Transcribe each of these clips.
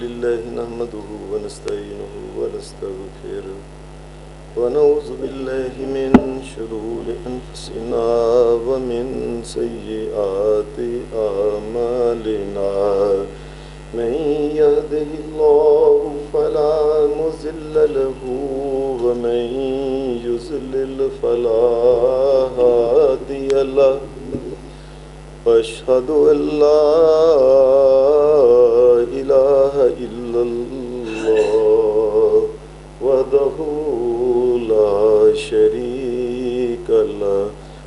لله نحمده ونستعينه ونستغفره ونعوذ بالله من شرور أنفسنا ومن سيئات أعمالنا من يهده الله فلا مضل له ومن يضلل فلا هادي له وأشهد أن لا إله إلا الله وحده لا شريك له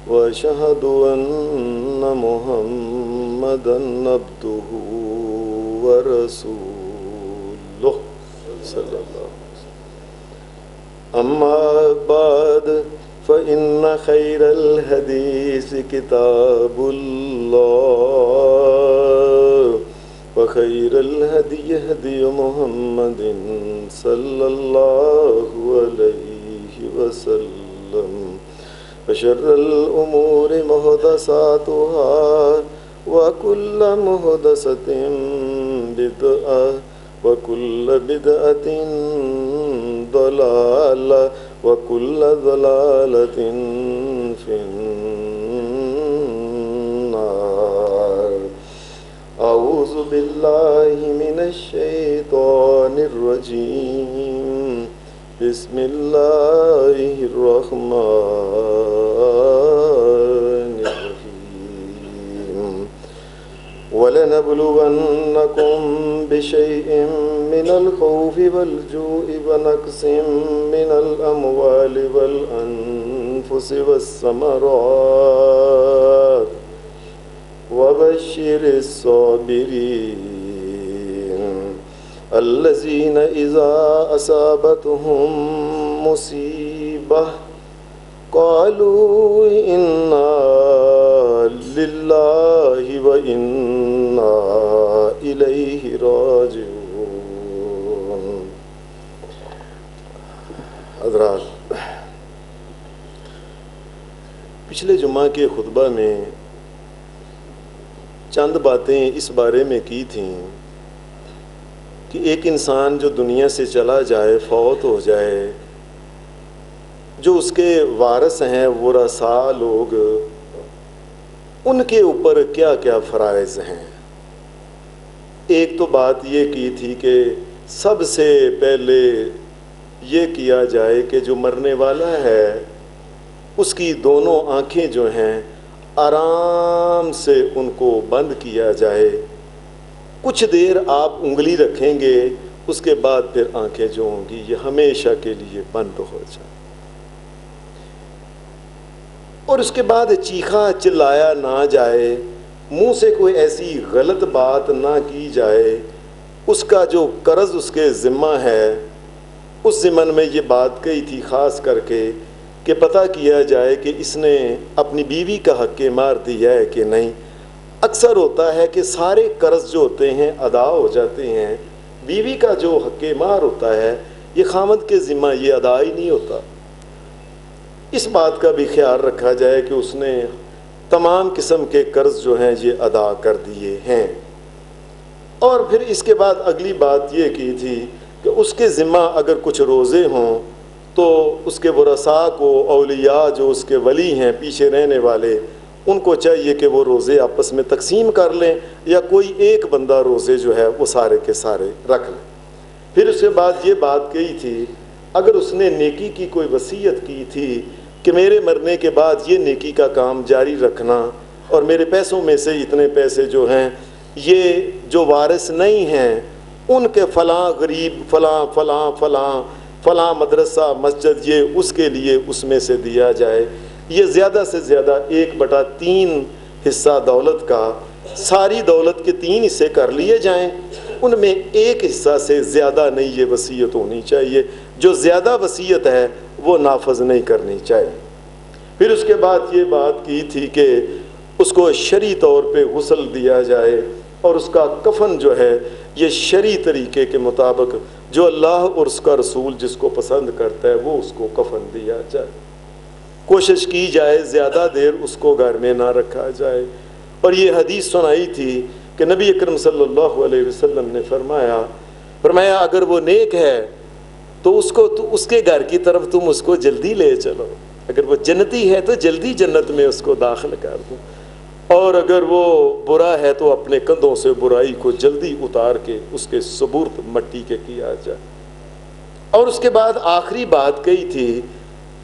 وأشهد أن محمدا عبده ورسوله صلى الله عليه وسلم. أما بعد فإن خير الحديث كتاب الله وخير الهدي هدي محمد صلى الله عليه وسلم وشر الأمور محدثاتها وكل محدثة بدعة وكل بدعة ضلالة وكل ضلالة في النار. أعوذ بالله من الشيطان الرجيم. بسم الله الرحمن الرحيم. ولنبلونكم بشيء من الخوف والجوع ونقص من الأموال والأنفس والثمرات وبشر الصابرين الذين إذا أصابتهم مصيبة قالوا إنا لله وإنا إليه راجعون. حضرات، پچھلے جمعہ کے خطبہ میں چند باتیں اس بارے میں کی تھیں کہ ایک انسان جو دنیا سے چلا جائے، فوت ہو جائے، جو اس کے وارث ہیں ورثاء لوگ، ان کے اوپر کیا کیا فرائض ہیں. ایک تو بات یہ کی تھی کہ سب سے پہلے یہ کیا جائے کہ جو مرنے والا ہے اس کی دونوں آنکھیں جو ہیں آرام سے ان کو بند کیا جائے. کچھ دیر آپ انگلی رکھیں گے، اس کے بعد پھر آنکھیں جو ہوں گی یہ ہمیشہ کے لیے بند ہو جائے. اور اس کے بعد چیخا چلایا نہ جائے، منہ سے کوئی ایسی غلط بات نہ کی جائے. اس کا جو قرض اس کے ذمہ ہے، اس ضمن میں یہ بات کہی تھی خاص کر کے کہ پتہ کیا جائے کہ اس نے اپنی بیوی کا حق مار دیا ہے کہ نہیں. اکثر ہوتا ہے کہ سارے قرض جو ہوتے ہیں ادا ہو جاتے ہیں، بیوی کا جو حق مار ہوتا ہے یہ خامد کے ذمہ یہ ادا ہی نہیں ہوتا. اس بات کا بھی خیال رکھا جائے کہ اس نے تمام قسم کے قرض جو ہیں یہ ادا کر دیے ہیں. اور پھر اس کے بعد اگلی بات یہ کی تھی کہ اس کے ذمہ اگر کچھ روزے ہوں تو اس کے ورثاء کو، اولیاء جو اس کے ولی ہیں پیچھے رہنے والے، ان کو چاہیے کہ وہ روزے آپس میں تقسیم کر لیں یا کوئی ایک بندہ روزے جو ہے وہ سارے کے سارے رکھ لیں. پھر اس کے بعد یہ بات کہی تھی اگر اس نے نیکی کی کوئی وصیت کی تھی کہ میرے مرنے کے بعد یہ نیکی کا کام جاری رکھنا اور میرے پیسوں میں سے اتنے پیسے جو ہیں یہ جو وارث نہیں ہیں ان کے فلاں غریب فلاں فلاں فلاں فلاں مدرسہ مسجد یہ اس کے لیے اس میں سے دیا جائے. یہ زیادہ سے زیادہ 1/3 حصہ دولت کا، ساری دولت کے 3 حصے کر لیے جائیں، ان میں ایک حصہ سے زیادہ نہیں یہ وصیت ہونی چاہیے. جو زیادہ وصیت ہے وہ نافذ نہیں کرنی چاہیے. پھر اس کے بعد یہ بات کی تھی کہ اس کو شرعی طور پہ غسل دیا جائے اور اس کا کفن جو ہے یہ شرعی طریقے کے مطابق جو اللہ اور اس کا رسول جس کو پسند کرتا ہے وہ اس کو کفن دیا جائے. کوشش کی جائے زیادہ دیر اس کو گھر میں نہ رکھا جائے. اور یہ حدیث سنائی تھی کہ نبی اکرم صلی اللہ علیہ وسلم نے فرمایا فرمایا اگر وہ نیک ہے تو اس کے گھر کی طرف تم اس کو جلدی لے چلو، اگر وہ جنتی ہے تو جلدی جنت میں اس کو داخل کر دو، اور اگر وہ برا ہے تو اپنے کندھوں سے برائی کو جلدی اتار کے اس کے سپرد مٹی کے کیا جائے۔ اور اس کے بعد آخری بات کہی تھی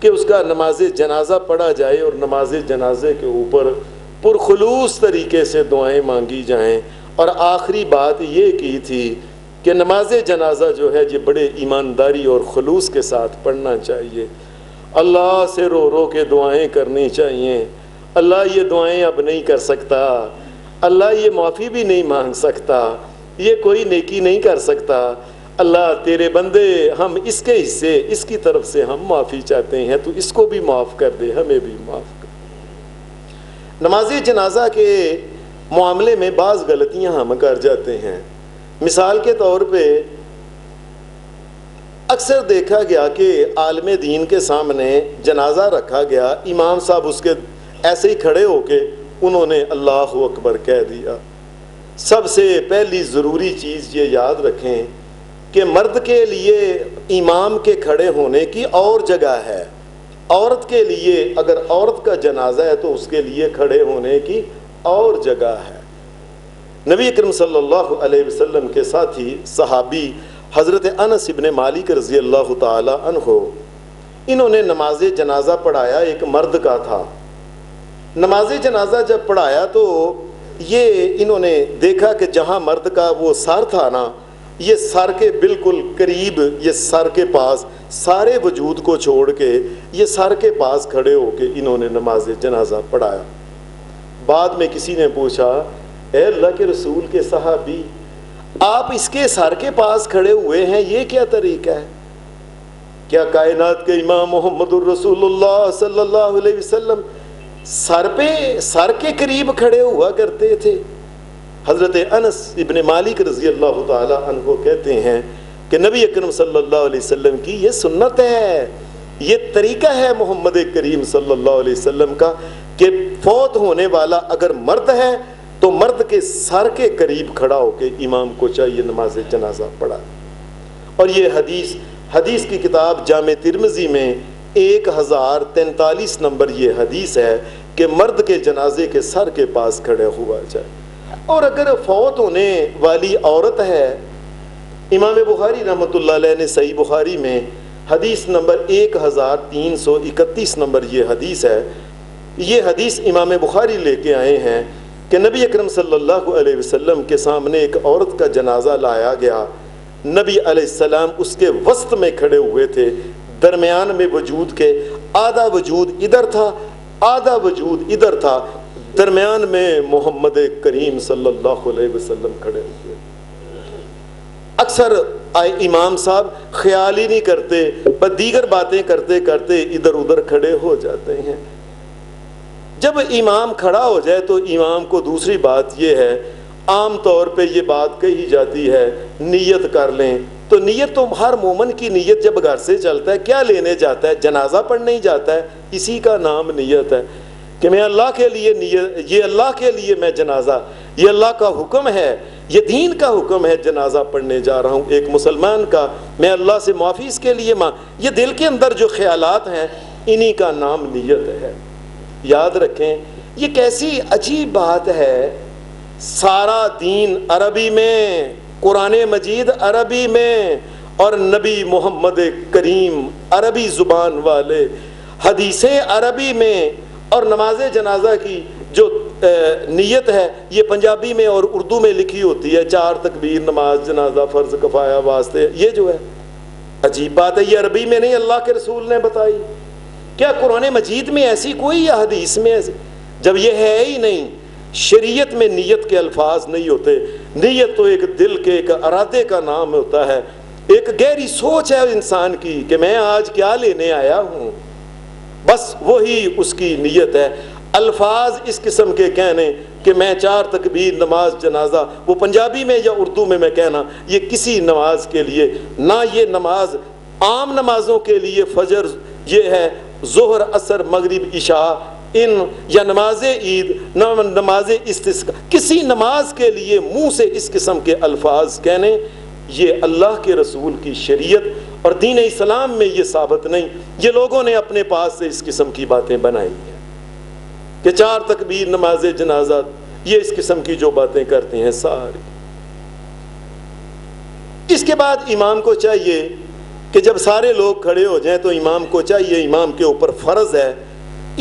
کہ اس کا نماز جنازہ پڑھا جائے اور نماز جنازے کے اوپر پرخلوص طریقے سے دعائیں مانگی جائیں، اور آخری بات یہ کی تھی کہ نماز جنازہ جو ہے یہ بڑے ایمانداری اور خلوص کے ساتھ پڑھنا چاہیے، اللہ سے رو رو کے دعائیں کرنی چاہیے۔ اللہ یہ دعائیں اب نہیں کر سکتا، اللہ یہ معافی بھی نہیں مانگ سکتا، یہ کوئی نیکی نہیں کر سکتا، اللہ تیرے بندے ہم اس کے حصے اس کی طرف سے ہم معافی چاہتے ہیں، تو اس کو بھی معاف کر دے، ہمیں بھی معاف کر۔ نماز جنازہ کے معاملے میں بعض غلطیاں ہم کر جاتے ہیں۔ مثال کے طور پہ اکثر دیکھا گیا کہ عالم دین کے سامنے جنازہ رکھا گیا، امام صاحب اس کے ایسے ہی کھڑے ہو کے انہوں نے اللہ اکبر کہہ دیا۔ سب سے پہلی ضروری چیز یہ یاد رکھیں کہ مرد کے لیے امام کے کھڑے ہونے کی اور جگہ ہے، عورت کے لیے اگر عورت کا جنازہ ہے تو اس کے لیے کھڑے ہونے کی اور جگہ ہے۔ نبی اکرم صلی اللہ علیہ وسلم کے ساتھی صحابی حضرت انس ابن مالک رضی اللہ تعالی عنہ، انہوں نے نماز جنازہ پڑھایا، ایک مرد کا تھا۔ نماز جنازہ جب پڑھایا تو یہ انہوں نے دیکھا کہ جہاں مرد کا وہ سر تھا نا، یہ سر کے بالکل قریب، یہ سر کے پاس سارے وجود کو چھوڑ کے یہ سر کے پاس کھڑے ہو کے انہوں نے نماز جنازہ پڑھایا۔ بعد میں کسی نے پوچھا، اے اللہ کے رسول کے صحابی، آپ اس کے سر کے پاس کھڑے ہوئے ہیں، یہ کیا طریقہ ہے؟ کیا کائنات کے امام محمد الرسول اللہ صلی اللہ علیہ وسلم سر کے قریب کھڑے ہوا کرتے تھے؟ حضرت انس ابن مالک رضی اللہ تعالی عنہ کہتے ہیں کہ نبی اکرم صلی اللہ علیہ وسلم کی یہ سنت ہے، یہ طریقہ ہے محمد کریم صلی اللہ علیہ وسلم کا کہ فوت ہونے والا اگر مرد ہے تو مرد کے سر کے قریب کھڑا ہو کے امام کو چاہیے نماز جنازہ پڑھا۔ اور یہ حدیث کی کتاب جامع ترمذی میں 1043 نمبر یہ حدیث ہے کہ مرد کے جنازے کے سر کے پاس کھڑے ہوا جائے۔ اور اگر فوت ہونے والی عورت ہے، امام بخاری رحمۃ اللہ علیہ نے صحیح بخاری میں حدیث نمبر 1331 نمبر یہ حدیث ہے، یہ حدیث امام بخاری لے کے آئے ہیں کہ نبی اکرم صلی اللہ علیہ وسلم کے سامنے ایک عورت کا جنازہ لایا گیا، نبی علیہ السلام اس کے وسط میں کھڑے ہوئے تھے، درمیان میں وجود کے آدھا وجود ادھر تھا آدھا وجود ادھر تھا، درمیان میں محمد کریم صلی اللہ علیہ وسلم کھڑے ہوئے۔ اکثر امام صاحب خیال ہی نہیں کرتے، پر دیگر باتیں کرتے کرتے ادھر ادھر کھڑے ہو جاتے ہیں۔ جب امام کھڑا ہو جائے تو امام کو دوسری بات یہ ہے، عام طور پہ یہ بات کہی جاتی ہے نیت کر لیں، تو نیت تو ہر مومن کی نیت جب گھر سے چلتا ہے کیا لینے جاتا ہے؟ جنازہ پڑھنے ہی جاتا ہے، اسی کا نام نیت ہے کہ میں اللہ کے لیے نیت، یہ اللہ کے لیے میں جنازہ، یہ اللہ کا حکم ہے، یہ دین کا حکم ہے، جنازہ پڑھنے جا رہا ہوں ایک مسلمان کا، میں اللہ سے معافی اس کے لیے یہ دل کے اندر جو خیالات ہیں انہی کا نام نیت ہے۔ یاد رکھیں یہ کیسی عجیب بات ہے، سارا دین عربی میں، قرآن مجید عربی میں، اور نبی محمد کریم عربی زبان والے، حدیثیں عربی میں، اور نماز جنازہ کی جو نیت ہے یہ پنجابی میں اور اردو میں لکھی ہوتی ہے، 4 تکبیر نماز جنازہ فرض کفایہ واسطے، یہ جو ہے عجیب بات ہے، یہ عربی میں نہیں اللہ کے رسول نے بتائی۔ کیا قرآن مجید میں ایسی کوئی یا حدیث میں ایسی؟ جب یہ ہے ہی نہیں، شریعت میں نیت کے الفاظ نہیں ہوتے، نیت تو ایک دل کے ایک ارادے کا نام ہوتا ہے، ایک گہری سوچ ہے انسان کی کہ میں آج کیا لینے آیا ہوں، بس وہی اس کی نیت ہے۔ الفاظ اس قسم کے کہنے کہ میں 4 تکبیر نماز جنازہ، وہ پنجابی میں یا اردو میں کہنا، یہ کسی نماز کے لیے نہ، یہ نماز عام نمازوں کے لیے فجر یہ ہے، ظہر عصر مغرب عشاء یا نماز عید، نماز استسقاء، کسی نماز کے لیے منہ سے اس قسم کے الفاظ کہنے یہ اللہ کے رسول کی شریعت اور دین اسلام میں یہ ثابت نہیں. یہ لوگوں نے اپنے پاس سے اس قسم کی باتیں بنائی ہیں کہ 4 تکبیر نماز جنازہ، یہ اس قسم کی جو باتیں کرتے ہیں ساری. اس کے بعد امام کو چاہیے کہ جب سارے لوگ کھڑے ہو جائیں تو امام کو چاہیے، امام کے اوپر فرض ہے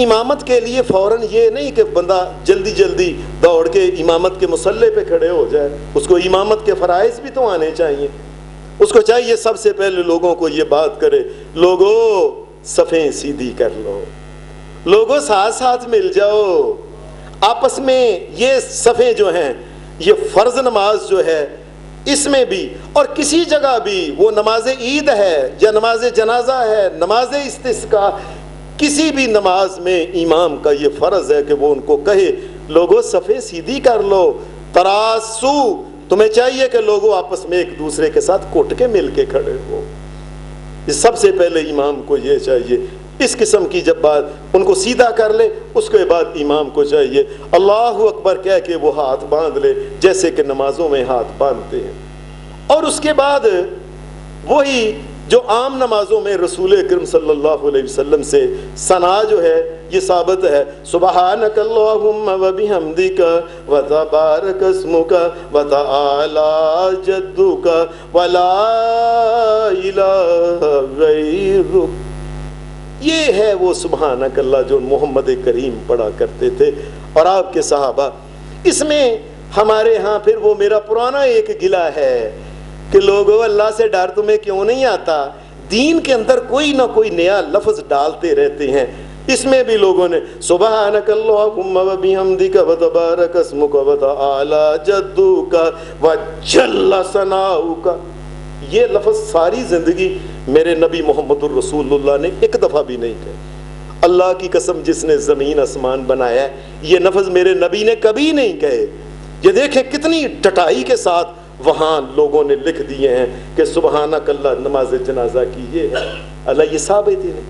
امامت کے لیے فوراً یہ نہیں کہ بندہ جلدی جلدی دوڑ کے امامت کے مصلی پہ کھڑے ہو جائے. اس کو امامت کے فرائض بھی تو آنے چاہیے. اس کو چاہیے سب سے پہلے لوگوں کو یہ بات کرے، لوگوں صفیں سیدھی کر لو، لوگوں ساتھ ساتھ مل جاؤ آپس میں. یہ صفیں جو ہیں، یہ فرض نماز جو ہے اس میں بھی اور کسی جگہ بھی، وہ نماز عید ہے یا نماز جنازہ ہے، نماز استسقاء، کسی بھی نماز میں امام کا یہ فرض ہے کہ وہ ان کو کہے لوگوں صفیں سیدھی کر لو، تراسو. تمہیں چاہیے کہ لوگوں آپس میں ایک دوسرے کے ساتھ کٹ کے مل کے کھڑے ہو. یہ سب سے پہلے امام کو یہ چاہیے. اس قسم کی جب بات ان کو سیدھا کر لے، اس کے بعد امام کو چاہیے اللہ اکبر کہہ کے وہ ہاتھ باندھ لے جیسے کہ نمازوں میں ہاتھ باندھتے ہیں. اور اس کے بعد وہی جو عام نمازوں میں رسول اکرم صلی اللہ علیہ وسلم سے ثنا جو ہے یہ ثابت ہے، سبحانک اللہم وبحمدک وتبارک اسمک وتعالی جدک ولا الہ غیرک. یہ ہے وہ سبحانک اللہ جو محمد کریم پڑھا کرتے تھے اور آپ کے صحابہ. اس میں ہمارے ہاں پھر وہ میرا پرانا ایک گلہ ہے کہ لوگوں اللہ سے ڈر تمہیں کیوں نہیں آتا. دین کے اندر کوئی نہ کوئی نیا لفظ ڈالتے رہتے ہیں. اس میں بھی لوگوں نے سبحانک اللہم وبحمدک وتبارک اسمک وتعالی جدک وجل ثناؤک، یہ لفظ ساری زندگی میرے نبی محمد الرسول اللہ نے ایک دفعہ بھی نہیں کہا. اللہ کی قسم جس نے زمین آسمان بنایا ہے یہ لفظ میرے نبی نے کبھی نہیں کہے. یہ دیکھیں کتنی ڈٹائی کے ساتھ وہاں لوگوں نے لکھ دیے ہیں کہ سبحانک اللہ نماز جنازہ کی یہ ہے. اللہ یہ ثابت ہی نہیں.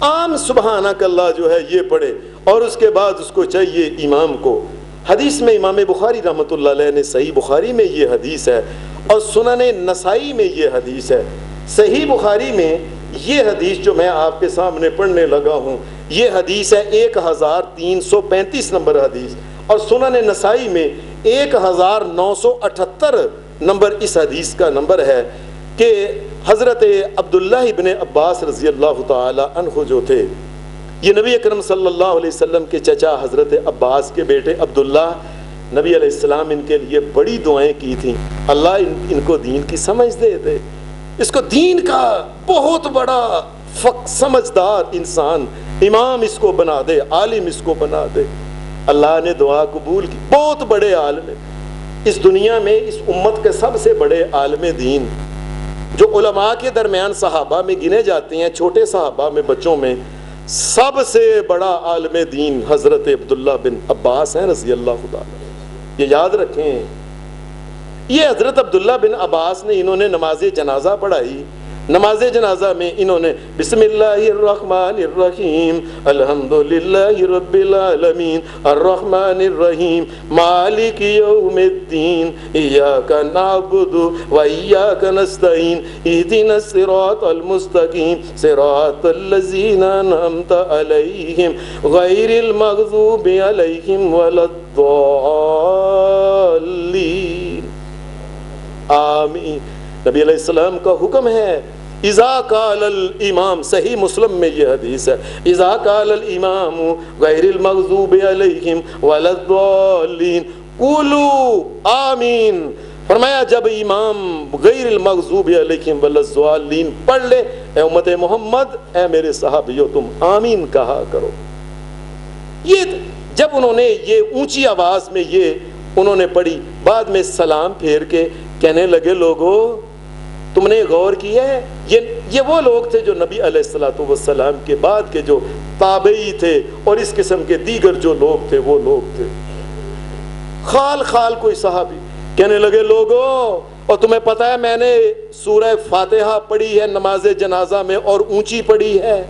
عام سبحانک اللہ جو ہے یہ پڑھے اور اس کے بعد اس کو چاہیے امام کو. حدیث میں امام بخاری رحمۃ اللہ علیہ نے صحیح بخاری میں یہ حدیث ہے اور سنن نسائی میں یہ حدیث ہے. صحیح بخاری میں یہ حدیث جو میں آپ کے سامنے پڑھنے لگا ہوں یہ حدیث ہے 1335 نمبر حدیث، اور سنن نسائی میں 1978 نمبر اس حدیث کا نمبر ہے کہ حضرت عبداللہ ابن عباس رضی اللہ تعالی عنہ جو تھے، یہ نبی اکرم صلی اللہ علیہ وسلم کے چچا حضرت عباس کے بیٹے عبداللہ، نبی علیہ السلام ان کے لیے بڑی دعائیں کی تھیں اللہ ان کو دین کی سمجھ دے دے، اس کو دین کا بہت بڑا سمجھدار انسان امام اس کو بنا دے، عالم اس کو بنا دے. اللہ نے دعا قبول کی. بہت بڑے عالم اس دنیا میں، اس امت کے سب سے بڑے عالم دین جو علماء کے درمیان صحابہ میں گنے جاتے ہیں، چھوٹے صحابہ میں بچوں میں سب سے بڑا عالم دین حضرت عبداللہ بن عباس ہیں رضی اللہ تعالیٰ. یہ یاد رکھیں، یہ حضرت عبداللہ بن عباس نے انہوں نے نماز جنازہ پڑھائی. نماز جنازہ میں انہوں نے بسم اللہ الرحمن الرحیم الحمدللہ رب العالمین الرحمن الرحیم مالک یوم الدین ایاک نعبد و ایاک نستعین اہدنا الصراط المستقیم صراط الذین انعمت علیہم غیر المغضوب علیہم ولا الضالین آمین. نبی علیہ السلام کا حکم ہے اذا قال الامام، صحیح مسلم میں یہ حدیث ہے، اذا قال الامام غیر المغضوب علیہم ولا الضالین قولوا آمین. فرمایا جب امام غیر المغضوب علیہم ولا الضالین پڑھ لے، اے امت محمد، اے میرے صحابیوں، تم آمین کہا کرو. یہ جب انہوں نے یہ اونچی آواز میں یہ انہوں نے پڑھی، بعد میں سلام پھیر کے کہنے لگے لوگوں تم نے غور کیا ہے، یہ وہ لوگ تھے جو نبی علیہ الصلوۃ والسلام کے بعد کے جو تابعی تھے اور اس قسم کے دیگر جو لوگ تھے وہ لوگ تھے. خال خال کوئی صحابی کہنے لگے لوگوں، اور تمہیں پتہ ہے میں نے سورہ فاتحہ پڑھی ہے نماز جنازہ میں اور اونچی پڑھی ہے.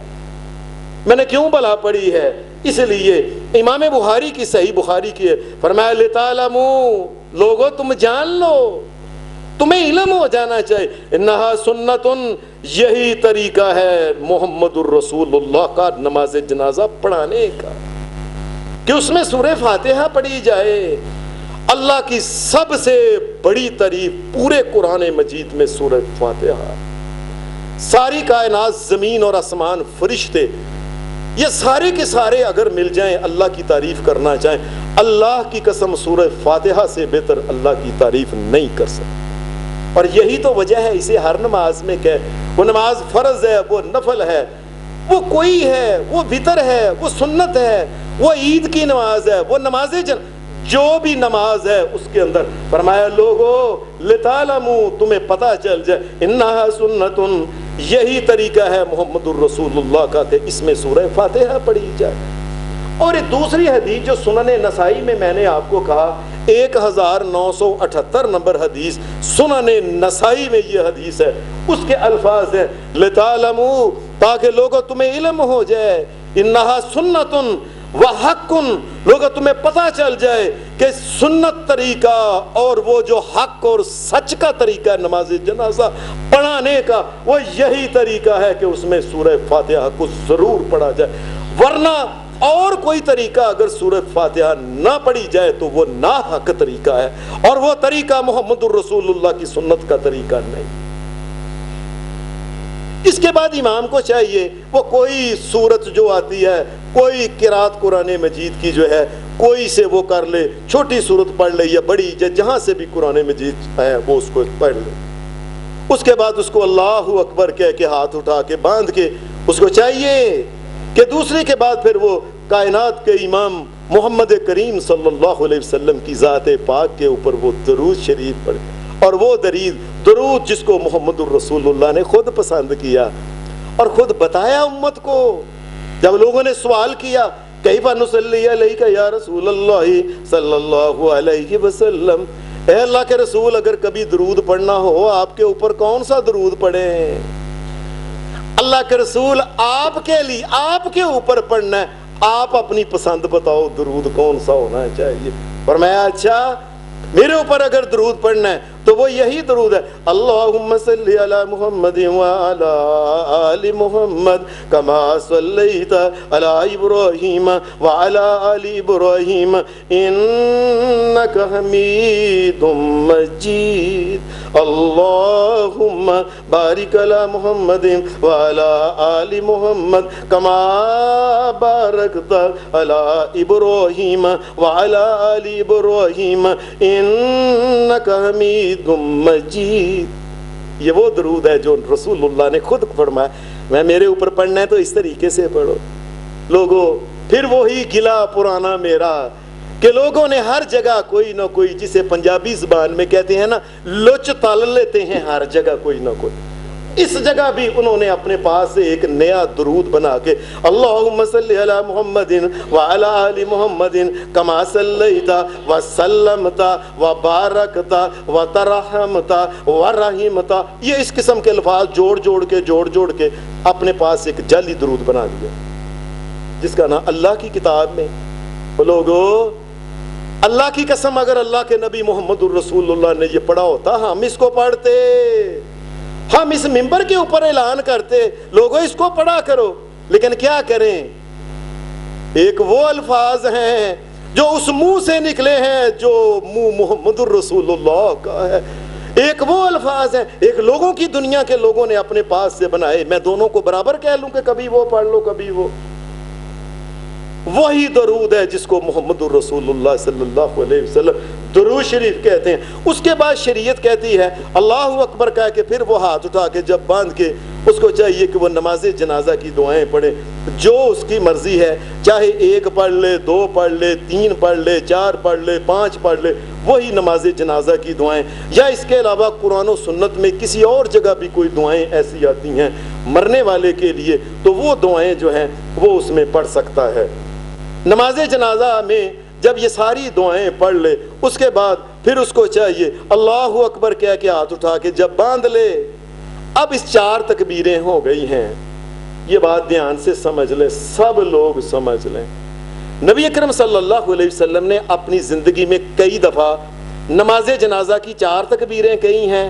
میں نے کیوں بھلا پڑھی ہے؟ اس لیے امام بخاری کی صحیح بخاری کی ہے، فرمایا لتعلموا، لوگوں تم جان لو تمہیں علم ہو جانا چاہیے. انہا سنتن، یہی طریقہ ہے محمد الرسول اللہ کا نماز جنازہ پڑھانے کا، کہ اس میں سورہ فاتحہ پڑھی جائے. اللہ کی سب سے بڑی تعریف پورے قرآن مجید میں سورہ فاتحہ. ساری کائنات، زمین اور آسمان، فرشتے، یہ سارے کے سارے اگر مل جائیں اللہ کی تعریف کرنا چاہیں، اللہ کی قسم سورہ فاتحہ سے بہتر اللہ کی تعریف نہیں کر سکتے. اور یہی تو وجہ ہے اسے ہر نماز میں کہ وہ نماز فرض ہے، وہ نفل ہے، وہ کوئی ہے، وہ وتر ہے، وہ سنت ہے، وہ عید کی نماز ہے، وہ نماز جو بھی نماز ہے اس کے اندر فرمایا لوگو لتعلموا، تمہیں پتہ چل جائے، انہا سنتن، یہی طریقہ ہے محمد الرسول اللہ کا کہ اس میں سورہ فاتحہ پڑھی جائے. اور ایک دوسری حدیث جو سنن نسائی میں نے آپ کو کہا 1978 نمبر حدیث سنن نسائی میں یہ حدیث ہے، اس کے الفاظ ہیں لتعلموا، تاکہ لوگوں تمہیں علم ہو جائے، انہا سنتن وحقن، لوگوں تمہیں پتہ چل جائے کہ سنت طریقہ اور وہ جو حق اور سچ کا طریقہ نماز جنازہ پڑھانے کا، وہ یہی طریقہ ہے کہ اس میں سورہ فاتحہ کو ضرور پڑھا جائے. ورنہ اور کوئی طریقہ اگر سورہ فاتحہ نہ پڑھی جائے تو وہ ناحق طریقہ ہے، اور وہ طریقہ محمد الرسول اللہ کی سنت کا طریقہ نہیں. اس کے بعد امام کو چاہیے وہ کوئی صورت جو آتی ہے، کوئی قرات قرآن مجید کی جو ہے کوئی سے وہ کر لے، چھوٹی صورت پڑھ لے یا بڑی، جہاں سے بھی قرآن مجید ہے وہ اس کو پڑھ لے. اس کے بعد اس کو اللہ اکبر کہہ کے ہاتھ اٹھا کے باندھ کے اس کو چاہیے کہ دوسری کے بعد پھر وہ کائنات کے امام محمد کریم صلی اللہ علیہ وسلم کی ذات پاک کے اوپر وہ درود شریف پڑھے. اور وہ درود جس کو محمد الرسول اللہ نے خود پسند کیا اور خود بتایا امت کو. جب لوگوں نے سوال کیا کیف نصلی علیک یا رسول اللہ صلی اللہ علیہ وسلم، اے اللہ کے رسول اگر کبھی درود پڑھنا ہو آپ کے اوپر کون سا درود پڑھیں؟ اللہ کے رسول آپ کے لیے آپ کے اوپر پڑھنا ہے، آپ اپنی پسند بتاؤ درود کون سا ہونا چاہیے. فرمایا اچھا میرے اوپر اگر درود پڑھنا ہے تو وہ یہی درود ہے، اللہم صلی علی محمد وعلی آل محمد کما صلیت علی ابراہیم وعلی آل ابراہیم انک حمید مجید، اللہم بارک علی محمد وعلی آل محمد کما بارکت علی ابراہیم وعلی آل ابراہیم انک حمید مجید. یہ وہ درود ہے جو رسول اللہ نے خود فرمایا میں میرے اوپر پڑھنا ہے تو اس طریقے سے پڑھو. لوگوں پھر وہی گلا پرانا میرا کہ لوگوں نے ہر جگہ کوئی نہ کوئی، جسے پنجابی زبان میں کہتے ہیں نا لچ تال لیتے ہیں، ہر جگہ کوئی نہ کوئی. اس جگہ بھی انہوں نے اپنے پاس سے ایک نیا درود بنا کے اللہم صلی علی محمد وعلی آل محمد کما صلیت وسلمت وبارکت وترحمت ورحمت، یہ اس قسم کے الفاظ جوڑ کے اپنے پاس ایک جعلی درود بنا دیا جس کا نام اللہ کی کتاب میں. لوگوں اللہ کی قسم اگر اللہ کے نبی محمد الرسول اللہ نے یہ پڑھا ہوتا ہم اس کو پڑھتے، ہم اس منبر کے اوپر اعلان کرتے لوگوں اس کو پڑھا کرو. لیکن کیا کریں، ایک وہ الفاظ ہیں جو اس منہ سے نکلے ہیں جو منہ محمد الرسول اللہ کا ہے، ایک وہ الفاظ ہیں ایک لوگوں کی دنیا کے لوگوں نے اپنے پاس سے بنائے. میں دونوں کو برابر کہہ لوں کہ کبھی وہ پڑھ لو کبھی وہ. وہی درود ہے جس کو محمد الرسول اللہ صلی اللہ علیہ وسلم درود شریف کہتے ہیں. اس کے بعد شریعت کہتی ہے اللہ اکبر کہہ کے پھر وہ ہاتھ اٹھا کے جب باندھ کے اس کو چاہیے کہ وہ نماز جنازہ کی دعائیں پڑھے جو اس کی مرضی ہے، چاہے 1 پڑھ لے، 2 پڑھ لے، 3 پڑھ لے، 4 پڑھ لے، 5 پڑھ لے، وہی نماز جنازہ کی دعائیں. یا اس کے علاوہ قرآن و سنت میں کسی اور جگہ بھی کوئی دعائیں ایسی آتی ہیں مرنے والے کے لیے تو وہ دعائیں جو ہیں وہ اس میں پڑھ سکتا ہے. نماز جنازہ میں جب یہ ساری دعائیں پڑھ لے اس کے بعد پھر اس کو چاہیے اللہ اکبر کہہ کے ہاتھ اٹھا کے جب باندھ لے. اب اس 4 تکبیریں ہو گئی ہیں، یہ بات دھیان سے سمجھ لیں، سب لوگ سمجھ لیں. نبی اکرم صلی اللہ علیہ وسلم نے اپنی زندگی میں کئی دفعہ نماز جنازہ کی 4 تکبیریں کہی ہیں،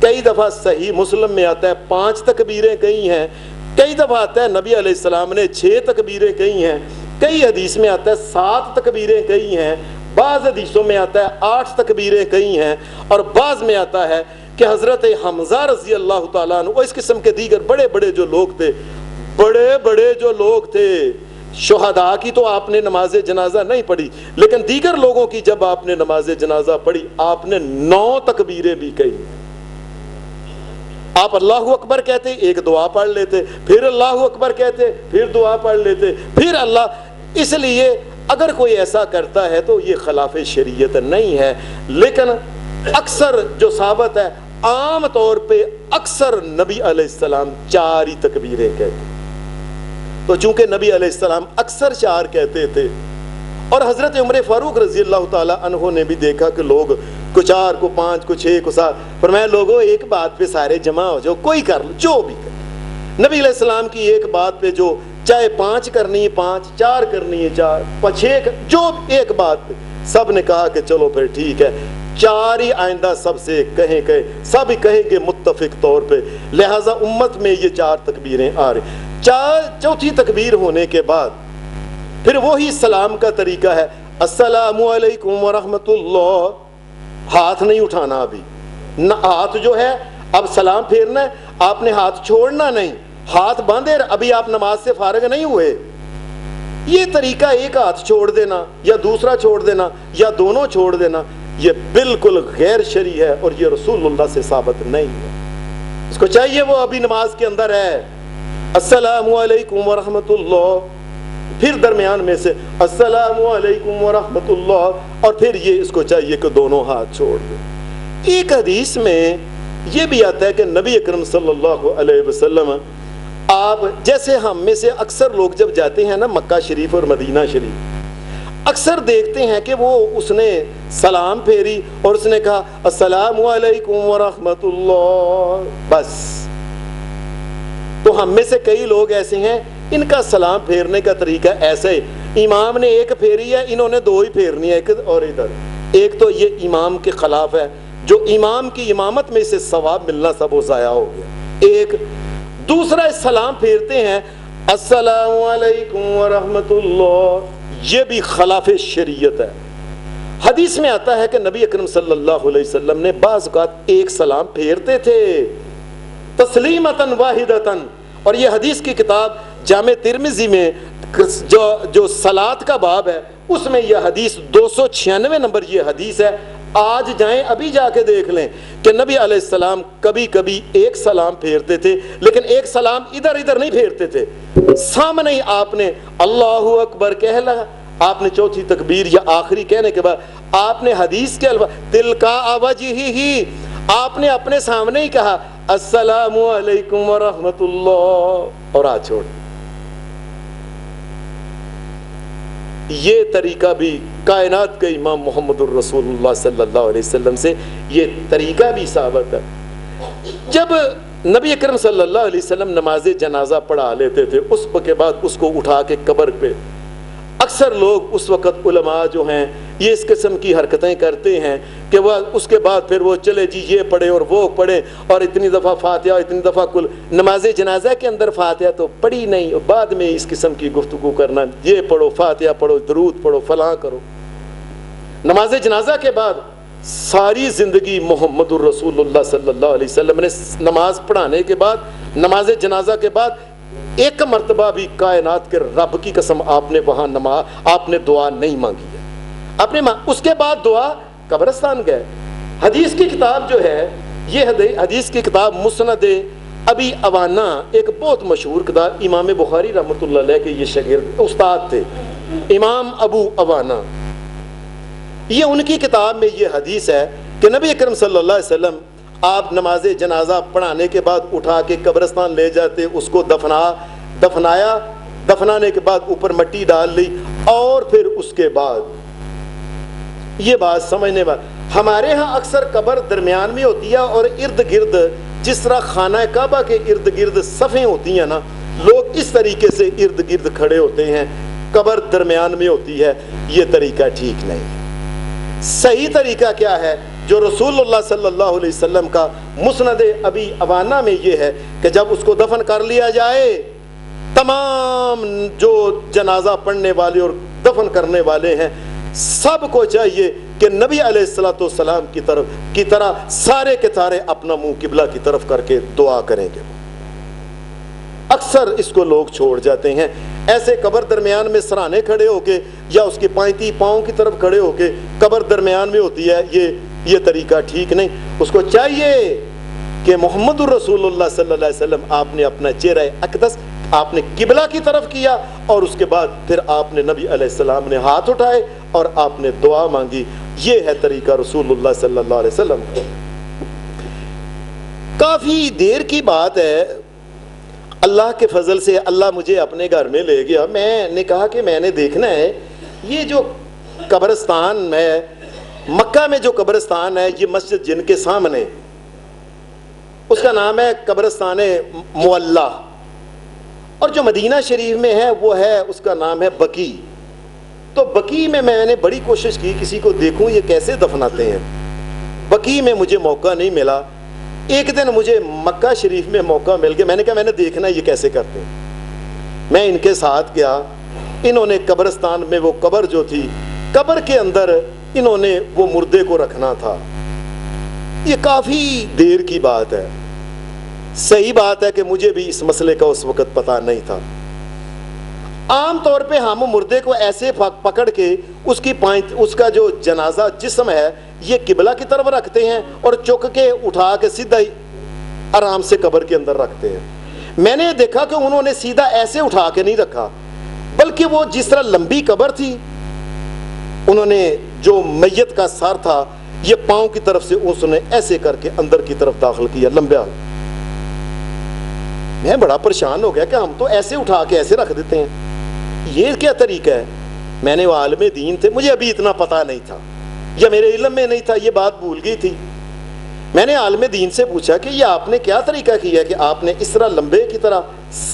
کئی دفعہ صحیح مسلم میں آتا ہے 5 تکبیریں کہی ہیں، کئی دفعہ آتا ہے نبی علیہ السلام نے 6 تکبیریں کہی ہیں، کئی حدیث میں آتا ہے 7 تکبیریں کہی ہیں، بعض حدیثوں میں آتا ہے 8 تکبیریں کہی ہیں، اور بعض میں آتا ہے کہ حضرت حمزہ رضی اللہ تعالیٰ عنہ اور اس قسم کے دیگر بڑے بڑے جو لوگ تھے، شہداء کی تو آپ نے نماز جنازہ نہیں پڑھی، لیکن دیگر لوگوں کی جب آپ نے نماز جنازہ پڑھی آپ نے 9 تکبیریں بھی کہی۔ آپ اللہ اکبر کہتے، ایک دعا پڑھ لیتے، پھر اللہ اکبر کہتے، پھر دعا پڑھ لیتے، پھر اللہ۔ اس لیے اگر کوئی ایسا کرتا ہے تو یہ خلاف شریعت نہیں ہے، لیکن اکثر جو ثابت ہے، عام طور پہ اکثر نبی علیہ السلام 4 ہی تکبیریں کہتے، تو چونکہ نبی علیہ السلام اکثر 4 کہتے تھے، اور حضرت عمر فاروق رضی اللہ تعالی عنہ نے بھی دیکھا کہ لوگ کو 4 کو 5 کو 6 کو 7، فرمایا لوگوں ایک بات پہ سارے جمع ہو جاؤ، کوئی کر لو جو بھی کر۔ نبی علیہ السلام کی ایک بات پہ جو چاہے 5 کرنی ہے 5، 4 کرنی ہے 4، 6 جو ایک بات پہ سب نے کہا کہ چلو پھر ٹھیک ہے، 4 ہی آئندہ سب سے کہیں سب ہی کہیں گے متفق طور پہ، لہٰذا امت میں یہ 4 تکبیریں آ رہی۔ چوتھی تکبیر ہونے کے بعد پھر وہی سلام کا طریقہ ہے، السلام علیکم ورحمۃ اللہ، ہاتھ نہیں اٹھانا، ابھی نہ ہاتھ جو ہے اب سلام پھیرنا ہے، آپ نے ہاتھ چھوڑنا نہیں، ہاتھ باندھے، ابھی آپ نماز سے فارغ نہیں ہوئے۔ یہ طریقہ ایک ہاتھ چھوڑ دینا یا دوسرا چھوڑ دینا یا دونوں چھوڑ دینا، یہ بالکل غیر شرعی ہے اور یہ رسول اللہ سے ثابت نہیں ہے۔ اس کو چاہیے وہ ابھی نماز کے اندر ہے السلام علیکم ورحمۃ اللہ، پھر درمیان میں سے السلام علیکم ورحمۃ اللہ، اور پھر یہ اس کو چاہیے کہ دونوں ہاتھ چھوڑ دے۔ ایک حدیث میں یہ بھی آتا ہے کہ نبی اکرم صلی اللہ علیہ وسلم، آپ جیسے ہم میں سے اکثر لوگ جب جاتے ہیں نا مکہ شریف اور مدینہ شریف، اکثر دیکھتے ہیں کہ وہ اس نے سلام پھیری اور اس نے کہا السلام علیکم ورحمۃ اللہ، بس۔ تو ہم میں سے کئی لوگ ایسے ہیں ان کا سلام پھیرنے کا طریقہ ایسے ہی، امام نے ایک پھیری ہے انہوں نے 2 ہی پھیرنی ہے، ایک اور ادھر، ایک تو یہ امام کے خلاف ہے، جو امام کی امامت میں سے ثواب ملنا سب وہ ضائع ہو گیا۔ ایک دوسرا سلام پھیرتے ہیں السلام علیکم ورحمۃ اللہ، یہ بھی خلاف شریعت ہے۔ حدیث میں آتا ہے کہ نبی اکرم صلی اللہ علیہ وسلم نے بعض اوقات ایک سلام پھیرتے تھے تسلیمتاً واحدتاً، اور یہ حدیث کی کتاب جامع ترمذی میں جو صلاۃ کا باب ہے اس میں یہ حدیث 296 نمبر یہ حدیث ہے، آج جائیں ابھی جا کے دیکھ لیں کہ نبی علیہ السلام کبھی کبھی ایک سلام پھیرتے تھے، لیکن ایک سلام ادھر ادھر نہیں پھیرتے تھے، سامنے ہی آپ نے اللہ اکبر کہہ لگا، آپ نے چوتھی تکبیر یا آخری کہنے کے بعد آپ نے حدیث کے الفاظ تلقاء وجہہ، آپ نے اپنے سامنے ہی کہا السلام علیکم ورحمۃ اللہ اور ہاتھ چھوڑ۔ یہ طریقہ بھی کائنات کے امام محمد الرسول اللہ صلی اللہ علیہ وسلم سے یہ طریقہ بھی ثابت ہے۔ جب نبی اکرم صلی اللہ علیہ وسلم نماز جنازہ پڑھا لیتے تھے اس کے بعد اس کو اٹھا کے قبر پہ، اکثر لوگ اس وقت علماء جو ہیں یہ اس قسم کی حرکتیں کرتے ہیں کہ وہ اس کے بعد پھر وہ چلے جی یہ پڑھے اور وہ پڑھے اور اتنی دفعہ فاتحہ اتنی دفعہ کل، نماز جنازہ کے اندر فاتحہ تو پڑھی نہیں، اور بعد میں اس قسم کی گفتگو کرنا، یہ پڑھو فاتحہ پڑھو درود پڑھو فلاں کرو۔ نماز جنازہ کے بعد ساری زندگی محمد الرسول اللہ صلی اللہ علیہ وسلم نے نماز پڑھانے کے بعد، نماز جنازہ کے بعد ایک مرتبہ بھی کائنات کے رب کی قسم آپ نے وہاں آپ نے دعا نہیں مانگی ہے، آپ نے اس کے بعد دعا قبرستان گئے۔ حدیث کی کتاب جو ہے یہ حدیث کی کتاب مسند ابی عوانہ، ایک بہت مشہور کتاب، امام بخاری رحمۃ اللہ علیہ کے یہ شاگرد استاد تھے امام ابو عوانہ، یہ ان کی کتاب میں یہ حدیث ہے کہ نبی اکرم صلی اللہ علیہ وسلم آپ نماز جنازہ پڑھانے کے بعد اٹھا کے قبرستان لے جاتے، اس کو دفنایا، دفنانے کے بعد اوپر مٹی ڈال لی، اور پھر اس کے بعد یہ بات سمجھنے بعد ہمارے ہاں اکثر قبر درمیان میں ہوتی ہے اور ارد گرد جس طرح خانہ کعبہ کے ارد گرد صفیں ہوتی ہیں نا، لوگ اس طریقے سے ارد گرد کھڑے ہوتے ہیں، قبر درمیان میں ہوتی ہے، یہ طریقہ ٹھیک نہیں ہے۔ صحیح طریقہ کیا ہے؟ جو رسول اللہ صلی اللہ علیہ وسلم کا مسند ابی عوانہ میں یہ ہے کہ جب اس کو دفن کر لیا جائے، تمام جو جنازہ پڑھنے والے اور دفن کرنے والے ہیں سب کو چاہیے کہ نبی علیہ الصلوۃ والسلام کی طرح سارے کے سارے اپنا منہ قبلہ کی طرف کر کے دعا کریں گے۔ اکثر اس کو لوگ چھوڑ جاتے ہیں، ایسے قبر درمیان میں سرانے کھڑے ہو کے یا اس کی پائنتی پاؤں کی طرف کھڑے ہو کے قبر درمیان میں ہوتی ہے، یہ طریقہ ٹھیک نہیں۔ اس کو چاہیے کہ محمد الرسول اللہ صلی اللہ علیہ وسلم آپ نے اپنا چہرہ اقدس آپ نے قبلہ کی طرف کیا، اور اس کے بعد پھر آپ نے نبی علیہ السلام نے ہاتھ اٹھائے اور آپ نے دعا مانگی۔ یہ ہے طریقہ رسول اللہ صلی اللہ علیہ وسلم۔ کافی دیر کی بات ہے، اللہ کے فضل سے اللہ مجھے اپنے گھر میں لے گیا۔ میں نے کہا کہ میں نے دیکھنا ہے یہ جو قبرستان ہے مکہ میں، جو قبرستان ہے یہ مسجد جن کے سامنے، اس کا نام ہے قبرستان معلّہ، اور جو مدینہ شریف میں ہے وہ ہے اس کا نام ہے بقیع۔ تو بقیع میں نے بڑی کوشش کی کسی کو دیکھوں یہ کیسے دفناتے ہیں، بقیع میں مجھے موقع نہیں ملا۔ ایک دن مجھے مکہ شریف میں موقع مل گیا، میں نے کہا میں نے دیکھنا یہ کیسے کرتے ہیں۔ میں ان کے ساتھ گیا، انہوں نے قبرستان میں وہ قبر جو تھی، قبر کے اندر انہوں نے وہ مردے کو رکھنا تھا۔ یہ کافی دیر کی بات ہے، صحیح بات ہے کہ مجھے بھی اس مسئلے کا اس وقت پتہ نہیں تھا۔ عام طور پہ ہم مردے کو ایسے پکڑ کے اس کا جو جنازہ جسم ہے یہ قبلہ کی طرف رکھتے ہیں اور چک کے اٹھا کے سیدھا ہی آرام سے قبر کے اندر رکھتے ہیں۔ میں نے دیکھا کہ انہوں نے سیدھا ایسے اٹھا کے نہیں رکھا، بلکہ وہ جس طرح لمبی قبر تھی انہوں نے جو میت کا سر تھا یہ پاؤں کی طرف سے اس نے ایسے کر کے اندر کی طرف داخل کیا لمبا۔ میں بڑا پریشان ہو گیا کہ ہم تو ایسے اٹھا کے ایسے رکھ دیتے ہیں، یہ کیا طریقہ ہے؟ میں نے وہ عالم دین تھے، مجھے ابھی اتنا پتہ نہیں تھا یا میرے علم میں نہیں تھا، یہ بات بھول گئی تھی۔ میں نے عالم دین سے پوچھا کہ یہ آپ نے کیا طریقہ کیا کہ آپ نے اس طرح لمبے کی طرح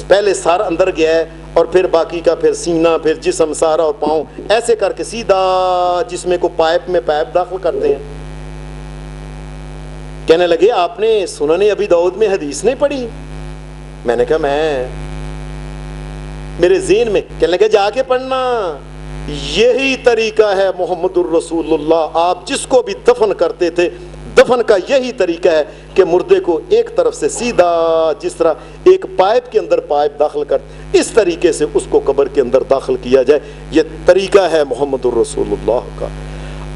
پہلے سر اندر گیا ہے اور پھر باقی کا پھر سینہ پھر جسم سارا اور پاؤں ایسے کر کے سیدھا جسم کو پائپ میں پائپ داخل کرتے ہیں؟ کہنے لگے آپ نے سنن ابی داؤد میں حدیث نہیں پڑھی؟ میں نے کہا میرے ذہن میں، کہنے لگے جا کے پڑھنا، یہی طریقہ ہے محمد الرسول اللہ، آپ جس کو بھی دفن کرتے تھے دفن کا یہی طریقہ ہے کہ مردے کو ایک طرف سے سیدھا جس طرح ایک پائپ کے اندر پائپ داخل کر اس طریقے سے اس کو قبر کے اندر داخل کیا جائے، یہ طریقہ ہے محمد الرسول اللہ کا۔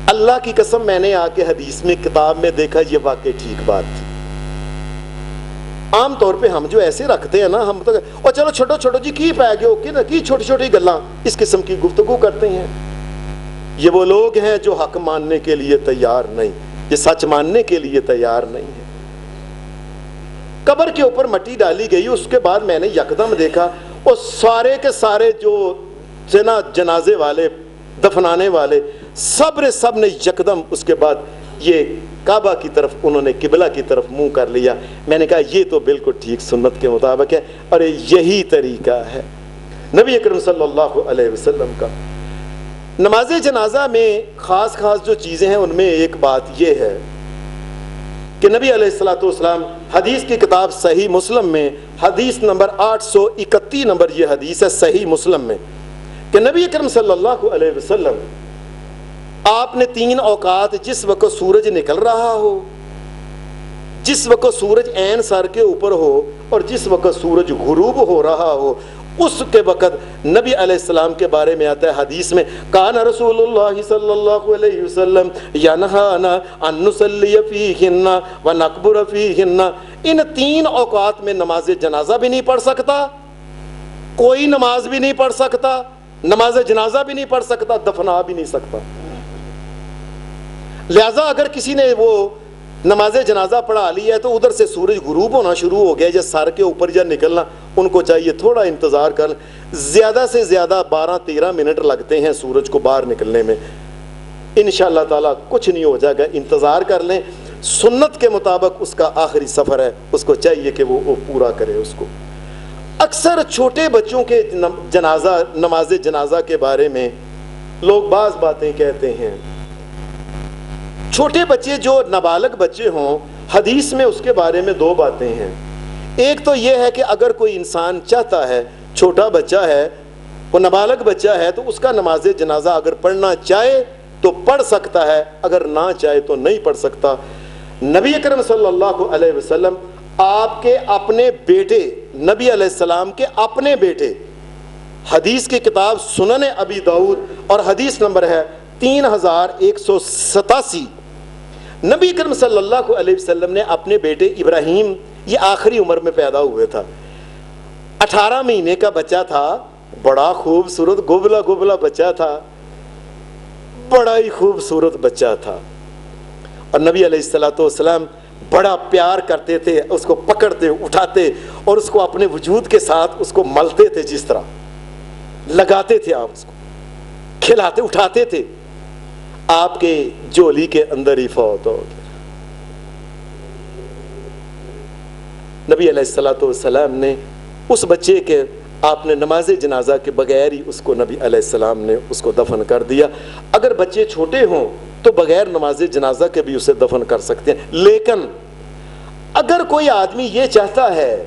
اللہ کی قسم میں نے آ کے حدیث میں کتاب میں دیکھا یہ واقعی ٹھیک بات تھی۔ عام طور پہ ہم جو ایسے رکھتے ہیں نا، ہم تو اور چلو چھوٹو چھوٹو جی کی پہ گئے ہو کی چھوٹی چھوٹی گلاں اس قسم کی گفتگو کرتے ہیں۔ یہ وہ لوگ ہیں جو حق ماننے کے لیے تیار نہیں، یہ سچ ماننے کے لیے تیار نہیں ہے۔ قبر کے اوپر مٹی ڈالی گئی، اس کے بعد میں نے یکدم دیکھا اور سارے کے سارے جو جنازے والے دفنانے والے سب نے یکدم اس کے بعد یہ کعبہ کی طرف انہوں نے قبلہ کی طرف منہ کر لیا۔ میں نے کہا یہ تو بالکل ٹھیک سنت کے مطابق ہے اور یہی طریقہ ہے نبی اکرم صلی اللہ علیہ وسلم کا۔ نماز جنازہ میں خاص جو چیزیں ہیں ان میں ایک بات یہ ہے کہ نبی علیہ الصلوۃ والسلام حدیث کی کتاب صحیح مسلم میں حدیث نمبر 831 نمبر یہ حدیث ہے صحیح مسلم میں کہ نبی اکرم صلی اللہ علیہ وسلم آپ نے 3 اوقات، جس وقت سورج نکل رہا ہو، جس وقت سورج عین سر کے اوپر ہو اور جس وقت سورج غروب ہو رہا ہو، اس کے وقت نبی علیہ السلام کے بارے میں آتا ہے حدیث میں کان رسول اللہ صلی اللہ علیہ وسلم ینہانا ان نصلی فیہن ونقبر فیہن۔ ان 3 اوقات میں نماز جنازہ بھی نہیں پڑھ سکتا، کوئی نماز بھی نہیں پڑھ سکتا، نماز جنازہ بھی نہیں پڑھ سکتا، دفنا بھی نہیں سکتا۔ لہذا اگر کسی نے وہ نماز جنازہ پڑھا لی ہے تو ادھر سے سورج غروب ہونا شروع ہو گیا یا سر کے اوپر یا نکلنا، ان کو چاہیے تھوڑا انتظار کر، زیادہ سے زیادہ 12-13 منٹ لگتے ہیں سورج کو باہر نکلنے میں، انشاءاللہ تعالیٰ کچھ نہیں ہو جائے گا، انتظار کر لیں۔ سنت کے مطابق اس کا آخری سفر ہے، اس کو چاہیے کہ وہ پورا کرے اس کو۔ اکثر چھوٹے بچوں کے نماز جنازہ کے بارے میں لوگ بعض باتیں کہتے ہیں چھوٹے بچے جو نابالغ بچے ہوں، حدیث میں اس کے بارے میں دو باتیں ہیں۔ ایک تو یہ ہے کہ اگر کوئی انسان چاہتا ہے، چھوٹا بچہ ہے، وہ نابالغ بچہ ہے، تو اس کا نماز جنازہ اگر پڑھنا چاہے تو پڑھ سکتا ہے، اگر نہ چاہے تو نہیں پڑھ سکتا۔ نبی اکرم صلی اللہ علیہ وسلم آپ کے اپنے بیٹے، نبی علیہ السلام کے اپنے بیٹے، حدیث کی کتاب سنن ابی داؤد اور حدیث نمبر ہے 3187، نبی کرم صلی اللہ علیہ وسلم نے اپنے بیٹے ابراہیم، یہ آخری عمر میں پیدا ہوئے تھا، 18 مہینے کا بچہ تھا، بڑا خوبصورت گبلا گبلا بچہ تھا، بڑا ہی خوبصورت بچہ تھا، اور نبی علیہ السلام بڑا پیار کرتے تھے، اس کو پکڑتے اٹھاتے اور اس کو اپنے وجود کے ساتھ اس کو ملتے تھے، جس طرح لگاتے تھے، آپ اس کو کھلاتے اٹھاتے تھے، آپ کے جولی کے اندر ہی فوت ہو گیا۔ نبی علیہ السلام نے اس بچے کے، آپ نے نماز جنازہ کے بغیر ہی اس کو، نبی علیہ السلام نے اس کو دفن کر دیا۔ اگر بچے چھوٹے ہوں تو بغیر نماز جنازہ کے بھی اسے دفن کر سکتے ہیں، لیکن اگر کوئی آدمی یہ چاہتا ہے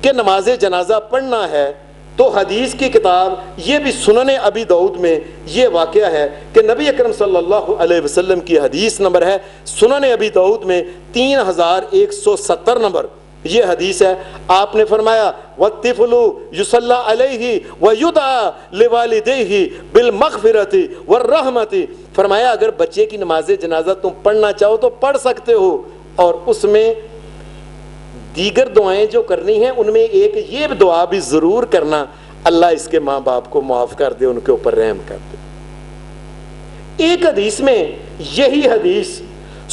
کہ نماز جنازہ پڑھنا ہے تو حدیث کی کتاب، یہ بھی سنن ابی داؤد میں یہ واقعہ ہے کہ نبی اکرم صلی اللہ علیہ وسلم کی حدیث نمبر ہے سنن ابی داؤد میں 3170 نمبر، یہ حدیث ہے، آپ نے فرمایا وَالطِّفْلُ يُصَلَّى عَلَيْهِ وَيُدْعَى لِوَالِدَيْهِ بِالْمَغْفِرَةِ وَالرَّحْمَةِ، فرمایا اگر بچے کی نماز جنازہ تم پڑھنا چاہو تو پڑھ سکتے ہو، اور اس میں دیگر دعائیں جو کرنی ہیں ان میں ایک یہ دعا بھی ضرور کرنا، اللہ اس کے ماں باپ کو معاف کر دے، ان کے اوپر رحم کر دے۔ ایک حدیث میں، یہی حدیث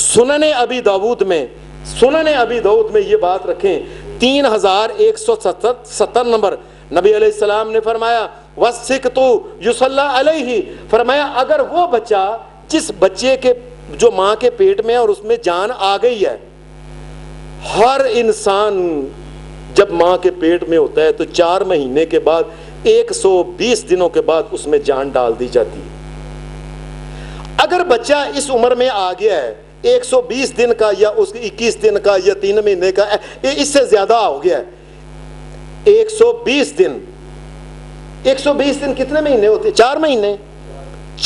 سنن ابی داؤد میں، سنن ابی داؤد میں یہ بات رکھیں 3170 نمبر، نبی علیہ السلام نے فرمایا وَالسِّقْطُ يُصَلَّى عَلَيْهِ، فرمایا اگر وہ بچہ، جس بچے کے جو ماں کے پیٹ میں اور اس میں جان آ گئی ہے، ہر انسان جب ماں کے پیٹ میں ہوتا ہے تو 4 مہینے کے بعد 120 دنوں کے بعد اس میں جان ڈال دی جاتی ہے۔ اگر بچہ اس عمر میں آ گیا ہے 120 دن کا یا اس 21 دن کا یا 3 مہینے کا، اس سے زیادہ ہو گیا ہے 120 دن، 120 دن کتنے مہینے ہوتے ہیں؟ 4 مہینے،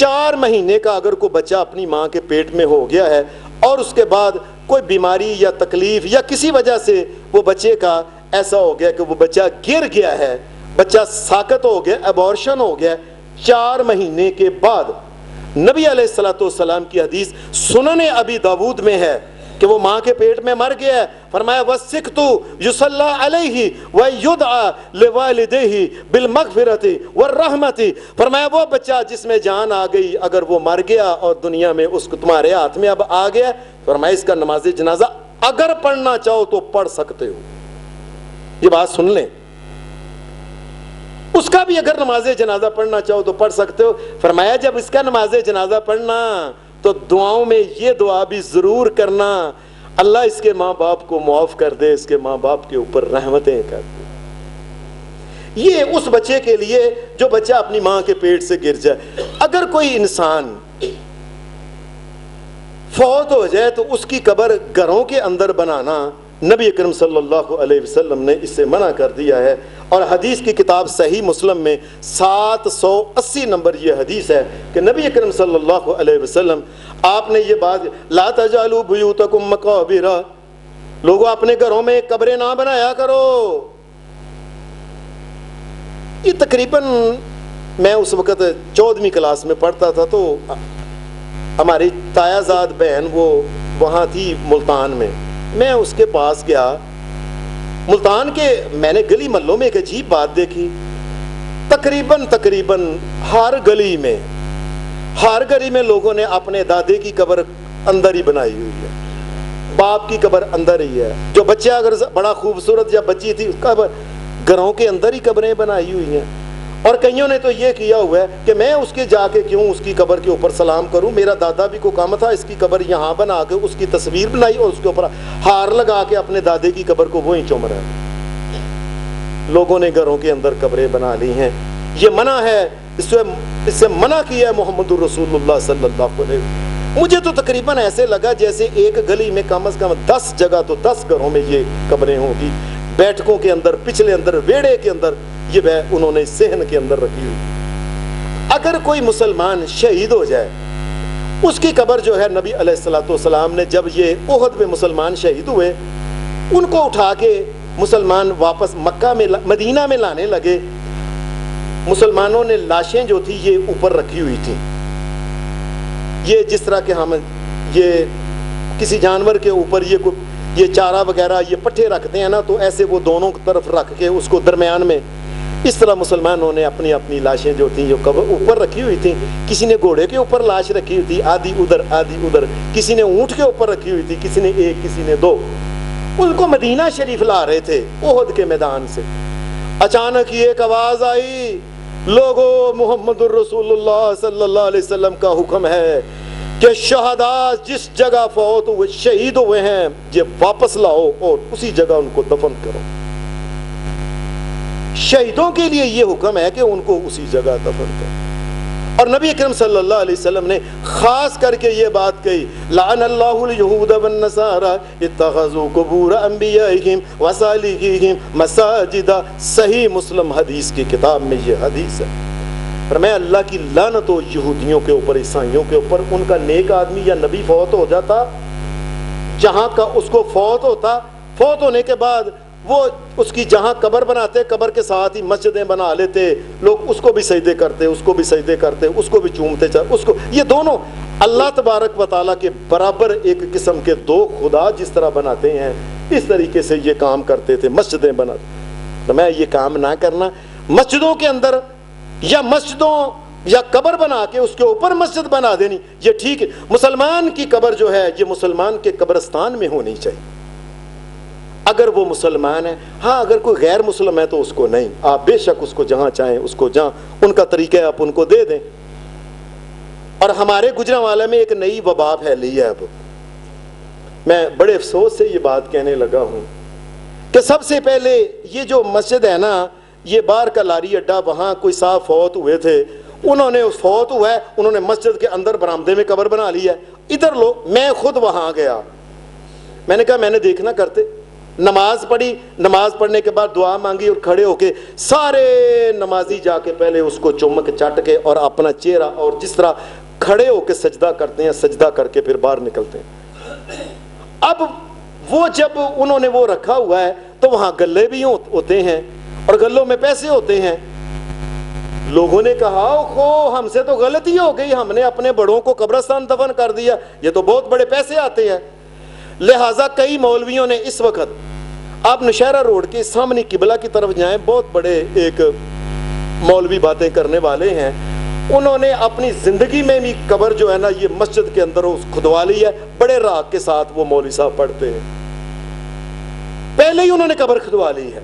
4 مہینے کا اگر کوئی بچہ اپنی ماں کے پیٹ میں ہو گیا ہے اور اس کے بعد کوئی بیماری یا تکلیف یا کسی وجہ سے وہ بچے کا ایسا ہو گیا کہ وہ بچہ گر گیا ہے، بچہ ساقط ہو گیا، ابورشن ہو گیا، 4 مہینے کے بعد، نبی علیہ السلام کی حدیث سنن ابی داؤد میں ہے کہ وہ ماں کے پیٹ میں مر گیا ہے، فرمایا وَالسِّقْطُ يُصَلَّى عَلَيْهِ وَيُدْعَى لِوَالِدَيْهِ بِالْمَغْفِرَةِ وَالرَّحْمَةِ، فرمایا وہ بچہ جس میں جان آ گئی اگر وہ مر گیا اور دنیا میں اس کو تمہارے ہاتھ میں اب آ گیا، فرمایا اس کا نماز جنازہ اگر پڑھنا چاہو تو پڑھ سکتے ہو۔ یہ بات سن لیں، اس کا بھی اگر نماز جنازہ پڑھنا چاہو تو پڑھ سکتے ہو۔ فرمایا جب اس کا نماز جنازہ پڑھنا تو دعاؤں میں یہ دعا بھی ضرور کرنا، اللہ اس کے ماں باپ کو معاف کر دے، اس کے ماں باپ کے اوپر رحمتیں کر دے۔ یہ اس بچے کے لیے جو بچہ اپنی ماں کے پیٹ سے گر جائے۔ اگر کوئی انسان فوت ہو جائے تو اس کی قبر گھروں کے اندر بنانا نبی اکرم صلی اللہ علیہ وسلم نے اس سے منع کر دیا ہے، اور حدیث کی کتاب صحیح مسلم میں 780 نمبر یہ حدیث ہے کہ نبی اکرم صلی اللہ علیہ وسلم آپ نے یہ بات، لا تجعلوا بیوتکم مقابر، لوگوں اپنے گھروں میں قبریں نہ بنایا کرو۔ یہ تقریباً میں اس وقت 14ویں کلاس میں پڑھتا تھا، تو ہماری تایا زاد بہن وہ وہاں تھی ملتان میں، میں اس کے پاس گیا ملتان کے، میں نے گلی محلوں میں ایک عجیب بات دیکھی، تقریباً ہر گلی میں لوگوں نے اپنے دادے کی قبر اندر ہی بنائی ہوئی ہے، باپ کی قبر اندر ہی ہے، جو بچہ اگر بڑا خوبصورت یا بچی تھی اس قبر گھروں کے اندر ہی قبریں بنائی ہوئی ہیں، اور کئیوں نے تو یہ کیا ہوا ہے کہ میں اس کے جا کے کیوں اس کی قبر کے اوپر سلام کروں، میرا دادا بھی کو کام تھا، اس کی قبر یہاں بنا کے اس کی تصویر بنائی اور اس کے اوپر ہار لگا کے اپنے دادے کی قبر کو وہیں چوم رہا ہے۔ لوگوں نے گھروں کے اندر قبریں بنا لی ہیں، یہ منع ہے، اس سے منع کیا ہے محمد الرسول اللہ صلی اللہ علیہ وسلم۔ مجھے تو تقریباً ایسے لگا جیسے ایک گلی میں کم از کم 10 جگہ تو 10 گھروں میں یہ قبریں ہوں گی، بیٹھکوں کے اندر، پچھلے اندر، ویڑے کے اندر، یہ انہوں نے صحن کے اندر رکھی ہوئی۔ اگر کوئی مسلمان شہید ہو جائے، اس کی قبر جو ہے نبی علیہ الصلوۃ والسلام نے جب یہ احد میں مسلمان شہید ہوئے، ان کو اٹھا کے مسلمان واپس مکہ میں مدینہ میں لانے لگے، مسلمانوں نے لاشیں جو تھی یہ اوپر رکھی ہوئی تھیں، یہ جس طرح کہ ہم یہ کسی جانور کے اوپر یہ چارہ وغیرہ یہ پٹھے رکھتے ہیں نا، تو ایسے وہ دونوں طرف رکھ کے اس کو درمیان میں، اس طرح مسلمانوں نے اپنی اپنی لاشیں جو تھیں جو اوپر رکھی ہوئی تھیں، کسی نے گھوڑے کے اوپر لاش رکھی ہوئی تھی، آدھی ادھر آدھی ادھر، کسی نے اونٹ کے اوپر رکھی ہوئی تھی، کسی نے ایک کسی نے دو، ان کو مدینہ شریف لا رہے تھے احد کے میدان سے۔ اچانک یہ ایک آواز آئی، لوگو محمد الرسول اللہ صلی اللہ علیہ وسلم کا حکم ہے کہ شہداء جس جگہ فوت ہوئے شہید ہوئے ہیں یہ واپس لاؤ اور اسی جگہ ان کو دفن کرو۔ شہیدوں کے لیے یہ حکم ہے کہ ان کو اسی جگہ دفن کرو، اور نبی اکرم صلی اللہ علیہ وسلم نے خاص کر کے یہ بات کہی، لعن اللہ الیہود والنصارى اتخذوا قبور انبیائہم وصالحیہم مساجدا۔ صحیح مسلم حدیث کی کتاب میں یہ حدیث ہے۔ فرمایا اللہ کی لعنت ہو یہودیوں کے اوپر، عیسائیوں کے اوپر، ان کا نیک آدمی یا نبی فوت ہو جاتا، جہاں کا اس کو فوت ہوتا، فوت ہونے کے بعد وہ اس کی جہاں قبر بناتے، قبر کے ساتھ ہی مسجدیں بنا لیتے، لوگ اس کو بھی سجدے کرتے، اس کو بھی سجدے کرتے، اس کو بھی چومتے، اس کو، یہ دونوں اللہ تبارک و تعالیٰ کے برابر ایک قسم کے دو خدا جس طرح بناتے ہیں، اس طریقے سے یہ کام کرتے تھے، مسجدیں بناتے۔ تو میں یہ کام نہ کرنا، مسجدوں کے اندر یا مسجدوں یا قبر بنا کے اس کے اوپر مسجد بنا دینی، یہ ٹھیک ہے۔ مسلمان کی قبر جو ہے یہ مسلمان کے قبرستان میں ہونی چاہیے، اگر وہ مسلمان ہے۔ ہاں اگر کوئی غیر مسلم ہے تو اس کو نہیں، آپ بے شک اس کو جہاں چاہیں اس کو جہاں ان کا طریقہ ہے آپ ان کو دے دیں۔ اور ہمارے گجرانوالہ میں ایک نئی وبا پھیلی ہے، اب میں بڑے افسوس سے یہ بات کہنے لگا ہوں کہ سب سے پہلے یہ جو مسجد ہے نا، یہ باہر کا لاری اڈا، وہاں کوئی صاحب فوت ہوئے تھے، انہوں نے فوت ہوا ہے، انہوں نے مسجد کے اندر برآمدے میں قبر بنا لی ہے، ادھر لو۔ میں خود وہاں گیا، میں نے کہا میں نے دیکھنا کرتے، نماز پڑھی، نماز پڑھنے کے بعد دعا مانگی اور کھڑے ہو کے سارے نمازی جا کے پہلے اس کو چمک چٹ کے اور اپنا چہرہ اور جس طرح کھڑے ہو کے سجدہ کرتے ہیں، سجدہ کر کے پھر باہر نکلتے ہیں۔ اب وہ جب انہوں نے وہ رکھا ہوا ہے تو وہاں گلے بھی ہوتے ہیں اور گلوں میں پیسے ہوتے ہیں۔ لوگوں نے کہا خو ہم سے تو غلطی ہو گئی، ہم نے اپنے بڑوں کو قبرستان دفن کر دیا، یہ تو بہت بڑے پیسے آتے ہیں۔ لہٰذا کئی مولویوں نے اس وقت، آپ نشہرہ روڈ کے سامنے قبلہ کی طرف جائیں، بہت بڑے ایک مولوی باتیں کرنے والے ہیں، انہوں نے اپنی زندگی میں بھی قبر جو ہے نا یہ مسجد کے اندر کھدوا لی ہے، بڑے راگ کے ساتھ وہ مولوی صاحب پڑھتے ہیں۔ پہلے ہی انہوں نے قبر کھدوا لی ہے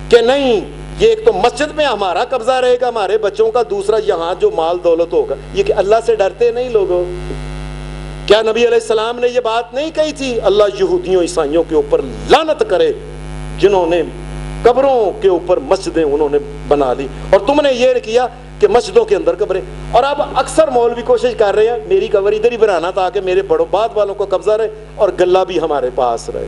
کہ نہیں، یہ ایک تو مسجد میں ہمارا قبضہ رہے گا ہمارے بچوں کا، دوسرا یہاں جو مال دولت ہوگا۔ یہ کہ اللہ سے ڈرتے نہیں لوگوں؟ کیا نبی علیہ السلام نے یہ بات نہیں کہی تھی، اللہ یہودیوں عیسائیوں کے اوپر لعنت کرے جنہوں نے قبروں کے اوپر مسجدیں انہوں نے بنا لی، اور تم نے یہ کیا کہ مسجدوں کے اندر قبریں۔ اور اب اکثر مولوی کوشش کر رہے ہیں میری قبر ادھر ہی بنانا تاکہ میرے بڑوں بعد والوں کو قبضہ رہے اور گلہ بھی ہمارے پاس رہے۔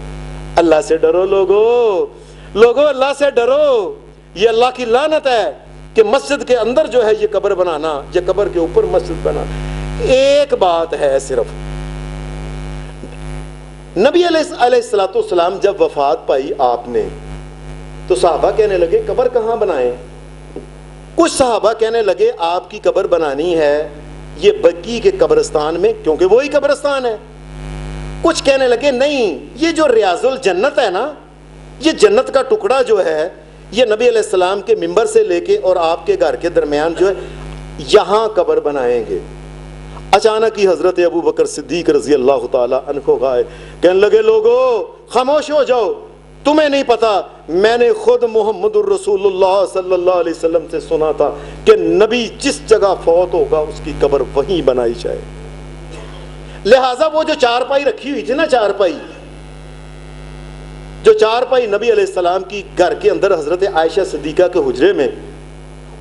اللہ سے ڈرو لوگو، اللہ سے ڈرو، یہ اللہ کی لعنت ہے کہ مسجد کے اندر جو ہے یہ قبر بنانا، یہ قبر کے اوپر مسجد بنانا۔ ایک بات ہے صرف، نبی علیہ السلام جب وفات پائی آپ نے تو صحابہ کہنے لگے قبر کہاں بنائیں؟ کچھ صحابہ کہنے لگے آپ کی قبر بنانی ہے یہ بقی کے قبرستان میں کیونکہ وہی قبرستان ہے۔ کچھ کہنے لگے نہیں، یہ جو ریاض الجنت ہے نا، یہ جنت کا ٹکڑا جو ہے یہ نبی علیہ السلام کے منبر سے لے کے اور آپ کے گھر کے درمیان جو ہے یہاں قبر بنائیں گے۔ اچانک ہی حضرت ابو بکر صدیق رضی اللہ تعالی عنہ گائے، کہنے لگے لوگو خاموش ہو جاؤ، تمہیں نہیں پتا، میں نے خود محمد الرسول اللہ صلی اللہ علیہ وسلم سے سنا تھا کہ نبی جس جگہ فوت ہوگا اس کی قبر وہیں بنائی جائے۔ لہٰذا وہ جو چارپائی رکھی ہوئی تھی نا، چارپائی نبی علیہ السلام کی گھر کے اندر حضرت عائشہ صدیقہ کے حجرے میں،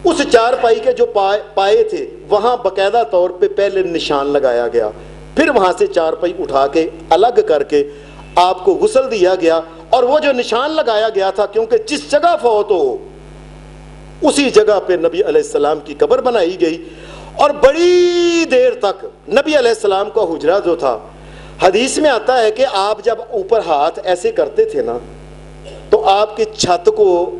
اس چارپائی کے جو پائے تھے وہاں باقاعدہ طور پہ پہلے نشان لگایا گیا پھر وہاں سے چارپائی اٹھا کے الگ کر کے آپ کو غسل دیا گیا، اور وہ جو نشان لگایا گیا تھا، کیونکہ جس جگہ فوت ہو اسی جگہ پہ نبی علیہ السلام کی قبر بنائی گئی، اور بڑی دیر تک نبی علیہ السلام کا حجرہ جو تھا، حدیث میں آتا ہے کہ آپ جب اوپر ہاتھ ایسے کرتے تھے نا تو آپ کی چھت کو،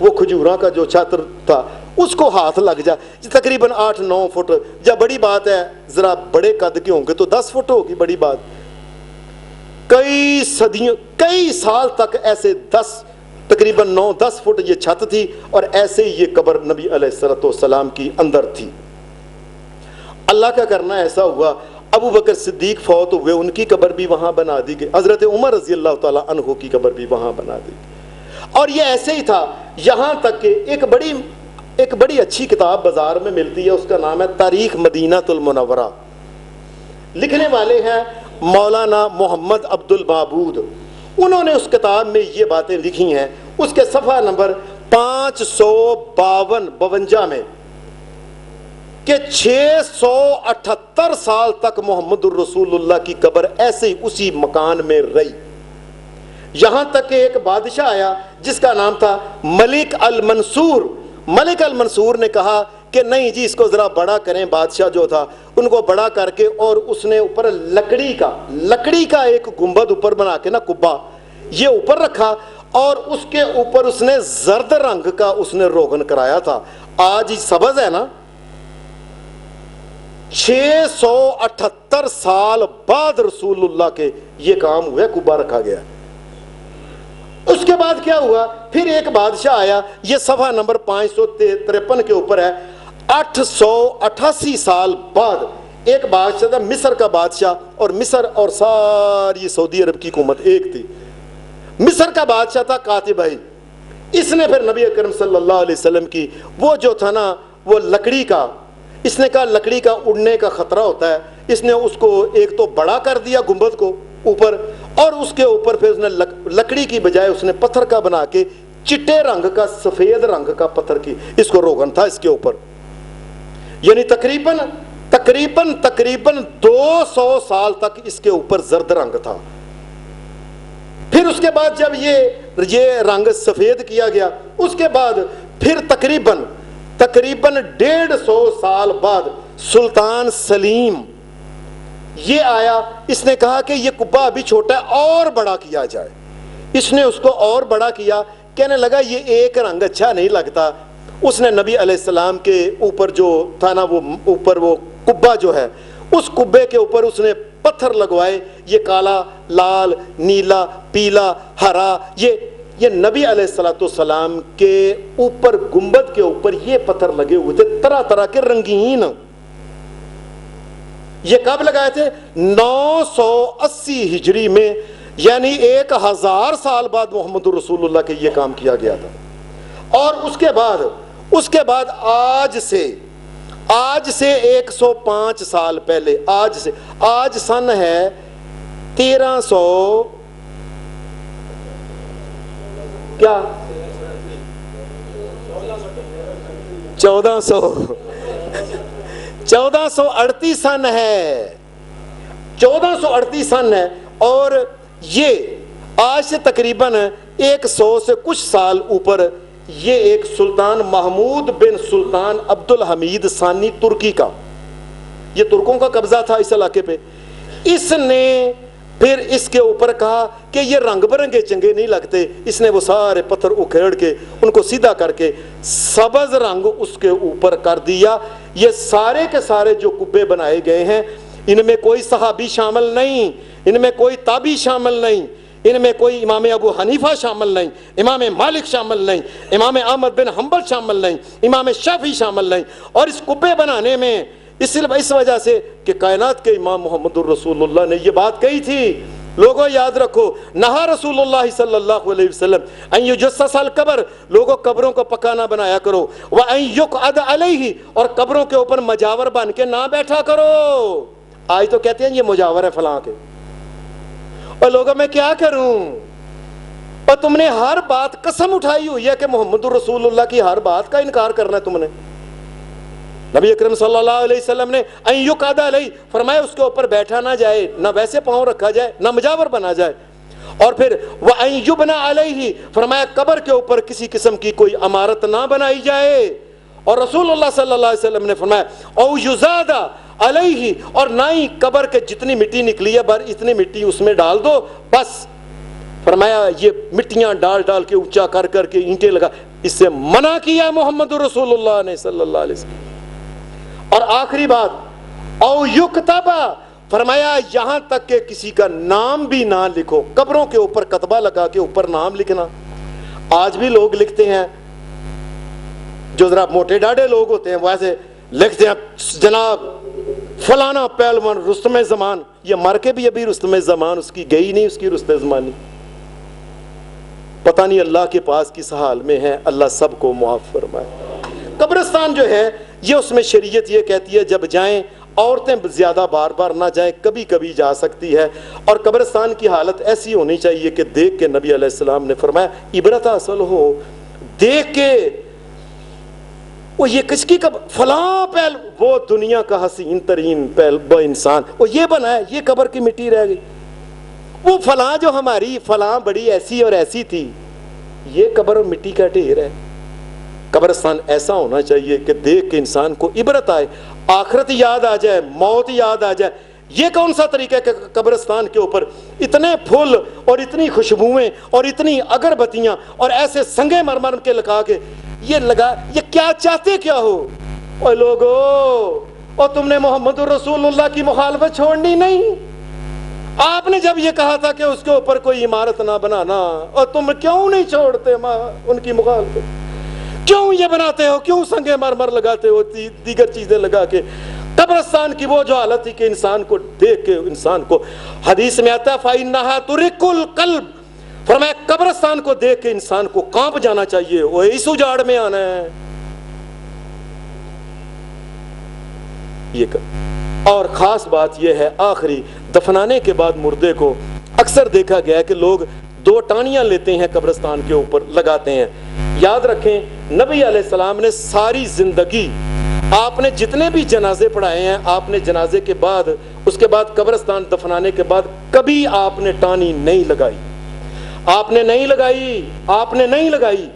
وہ کھجوراں کا جو چھت تھا اس کو ہاتھ لگ جائے، تقریباً 8-9 فٹ، جب بڑی بات ہے ذرا بڑے قد کے ہوں گے تو 10 فٹ ہوگی بڑی بات، کئی صدیوں کئی سال تک ایسے تقریباً 9-10 فٹ یہ چھت تھی، اور ایسے ہی یہ قبر نبی علیہ السلام کی اندر تھی۔ اللہ کا کرنا ایسا ہوا، ابو بکر صدیق فوت ہوئے، ان کی قبر بھی وہاں بنا دی گئی، حضرت عمر رضی اللہ تعالیٰ عنہ کی قبر بھی وہاں بنا دی گئی، اور یہ ایسے ہی تھا یہاں تک کہ ایک بڑی اچھی کتاب بازار میں ملتی ہے، اس کا نام ہے تاریخ مدینہ المنورہ، لکھنے والے ہیں مولانا محمد عبد المعبود، انہوں نے اس کتاب میں یہ باتیں لکھی ہیں، اس کے صفحہ نمبر 552 میں، کہ 678 سال تک محمد الرسول اللہ کی قبر ایسے ہی اسی مکان میں رہی، یہاں تک کہ ایک بادشاہ آیا جس کا نام تھا ملک المنصور۔ ملک المنصور نے کہا کہ نہیں جی اس کو ذرا بڑا کریں، بادشاہ جو تھا ان کو بڑا کر کے، اور اس نے اوپر لکڑی کا ایک گنبد اوپر بنا کے نا، قبہ یہ اوپر رکھا، اور اس کے اوپر اس نے زرد رنگ کا اس نے روغن کرایا تھا۔ آج سبز ہے نا، 678 سال بعد رسول اللہ کے یہ کام ہوا، قبہ رکھا گیا۔ اس کے بعد کیا ہوا، پھر ایک بادشاہ آیا، یہ صفحہ نمبر 553 کے اوپر ہے، 888 سال بعد ایک بادشاہ تھا، مصر کا بادشاہ، اور مصر اور ساری سعودی عرب کی حکومت ایک تھی، مصر کا بادشاہ تھا قاتبہی، اس نے پھر نبی اکرم صلی اللہ علیہ وسلم کی وہ جو تھا نا وہ لکڑی کا، اس نے کہا لکڑی کا اڑنے کا خطرہ ہوتا ہے، اس نے اس کو ایک تو بڑا کر دیا گنبد کو اوپر، اور اس کے اوپر پھر اس نے لکڑی کی بجائے اس نے پتھر کا بنا کے چٹے رنگ کا، سفید رنگ کا پتھر کی اس کو روغن تھا اس کے اوپر، یعنی تقریباً 200 سال تک اس کے اوپر زرد رنگ تھا۔ پھر اس کے بعد جب یہ رنگ سفید کیا گیا، اس کے بعد پھر تقریباً 150 سال بعد سلطان سلیم یہ آیا، اس نے کہا کہ یہ قبہ ابھی چھوٹا ہے اور بڑا کیا جائے، اس نے اس کو اور بڑا کیا، کہنے لگا یہ ایک رنگ اچھا نہیں لگتا، اس نے نبی علیہ السلام کے اوپر جو تھا نا وہ اوپر وہ قبہ جو ہے، اس قبے کے اوپر اس نے پتھر لگوائے، یہ کالا، لال، نیلا، پیلا، ہرا، یہ نبی علیہ السلام کے اوپر گنبد کے اوپر یہ پتھر لگے ہوئے تھے، طرح طرح کے رنگین۔ یہ کب لگائے تھے؟ 980 ہجری میں، یعنی 1000 سال بعد محمد رسول اللہ کے یہ کام کیا گیا تھا۔ اور اس کے بعد آج سے 105 سال پہلے، آج سن ہے 1300 کیا 1438 سن ہے، 1438 سن ہے، اور یہ آج سے تقریباً 100 سے کچھ سال اوپر یہ ایک سلطان محمود بن سلطان عبد الحمید ثانی ترکی کا، یہ ترکوں کا قبضہ تھا اس علاقے پہ، اس نے پھر اس کے اوپر کہا کہ یہ رنگ برنگے چنگے نہیں لگتے، اس نے وہ سارے پتھر اکھیڑ کے ان کو سیدھا کر کے سبز رنگ اس کے اوپر کر دیا۔ یہ سارے کے سارے جو قبے بنائے گئے ہیں، ان میں کوئی صحابی شامل نہیں، ان میں کوئی تابعی شامل نہیں، ان میں کوئی امام ابو حنیفہ شامل نہیں، امام مالک شامل نہیں، امام احمد بن حنبل شامل نہیں، امام شافعی شامل نہیں۔ اور اس قبے بنانے میں اس وجہ سے کہ کائنات کے امام محمد الرسول اللہ نے یہ بات کہی تھی، لوگوں یاد رکھو، نہا رسول اللہ صلی اللہ علیہ وسلم ان یجسس القبر، لوگوں قبروں کو پکانا بنایا کرو، وان یقعد علیہ، اور قبروں کے اوپر مجاور بن کے نہ بیٹھا کرو۔ آج تو کہتے ہیں یہ مجاور ہے فلاں کے، اور لوگوں میں کیا کروں، اور تم نے ہر بات قسم اٹھائی ہوئی ہے کہ محمد الرسول اللہ کی ہر بات کا انکار کرنا ہے تم نے، نبی اکرم صلی اللہ علیہ وسلم نے ان یقعد علیہ فرمایا اس کے اوپر بیٹھا نہ جائے، نہ ویسے پاؤں رکھا جائے، نہ مجاور بنا جائے. اور پھر وَأَن يُبْنَى عَلَيْهِ فرمایا قبر کے اوپر کسی قسم کی کوئی عمارت نہ بنائی جائے. اور رسول اللہ صلی اللہ علیہ وسلم نے فرمایا او یزاد علیہ اور نہ ہی قبر کے جتنی مٹی نکلی ہے بر اتنی مٹی اس میں ڈال دو بس. فرمایا یہ مٹیاں ڈال ڈال کے اونچا کر کر کے اینٹیں لگا، اس سے منع کیا محمد رسول اللہ نے صلی اللہ علیہ وسلم. اور آخری بات او یکتب فرمایا یہاں تک کہ کسی کا نام بھی نہ لکھو. قبروں کے اوپر کتبہ لگا کے اوپر نام لکھنا آج بھی لوگ لکھتے ہیں، جو ذرا موٹے ڈاڑے لوگ ہوتے ہیں ویسے لکھتے ہیں جناب فلانا پہلوان رستم زمان. یہ مر کے بھی ابھی رستم زمان اس کی گئی نہیں، اس کی رستم زمانی پتہ نہیں اللہ کے پاس کس حال میں ہے. اللہ سب کو معاف فرمائے. قبرستان جو ہے یہ اس میں شریعت یہ کہتی ہے جب جائیں عورتیں زیادہ بار بار نہ جائیں، کبھی کبھی جا سکتی ہے. اور قبرستان کی حالت ایسی ہونی چاہیے کہ دیکھ کے نبی علیہ السلام نے فرمایا عبرت حاصل ہو، دیکھ کے وہ یہ کس کی فلاں پہل وہ دنیا کا حسین ترین پہل وہ انسان وہ یہ بنا ہے، یہ قبر کی مٹی رہ گئی. وہ فلاں جو ہماری فلاں بڑی ایسی اور ایسی تھی، یہ قبر اور مٹی کا ڈھیر ہے. قبرستان ایسا ہونا چاہیے کہ دیکھ کے انسان کو عبرت آئے، آخرت یاد آ جائے، موت یاد آ جائے. یہ کون سا طریقہ ہے کہ قبرستان کے اوپر اتنے پھول اور اتنی خوشبوئیں اور اتنی اگربتیاں اور ایسے سنگے مرمر کے لگا کے یہ لگا، یہ کیا چاہتے کیا ہو؟ اوے لوگو، اور تم نے محمد رسول اللہ کی مخالفت چھوڑنی نہیں. آپ نے جب یہ کہا تھا کہ اس کے اوپر کوئی عمارت نہ بنانا، اور تم کیوں نہیں چھوڑتے ان کی مخالفت؟ کیوں یہ بناتے ہو؟ کیوں سنگے مرمر لگاتے ہو، دیگر چیزیں لگا کے؟ قبرستان کی وہ جو حالت تھی کہ انسان کو دیکھ کے انسان کو، حدیث میں آتا ہے فَإِنَّهَا تُرِقُّ الْقَلْبَ فرمایا قبرستان کو دیکھ کے انسان کو کانپ جانا چاہیے. وہ اس اجاڑ میں آنا ہے یہ. اور خاص بات یہ ہے آخری، دفنانے کے بعد مردے کو اکثر دیکھا گیا ہے کہ لوگ 2 ٹانیاں لیتے ہیں قبرستان کے اوپر لگاتے ہیں. یاد رکھیں نبی علیہ السلام نے ساری زندگی آپ نے جتنے بھی جنازے پڑھائے ہیں، آپ نے جنازے کے بعد اس کے بعد قبرستان دفنانے کے بعد کبھی آپ نے ٹانی نہیں لگائی. آپ نے نہیں لگائی، آپ نے نہیں لگائی.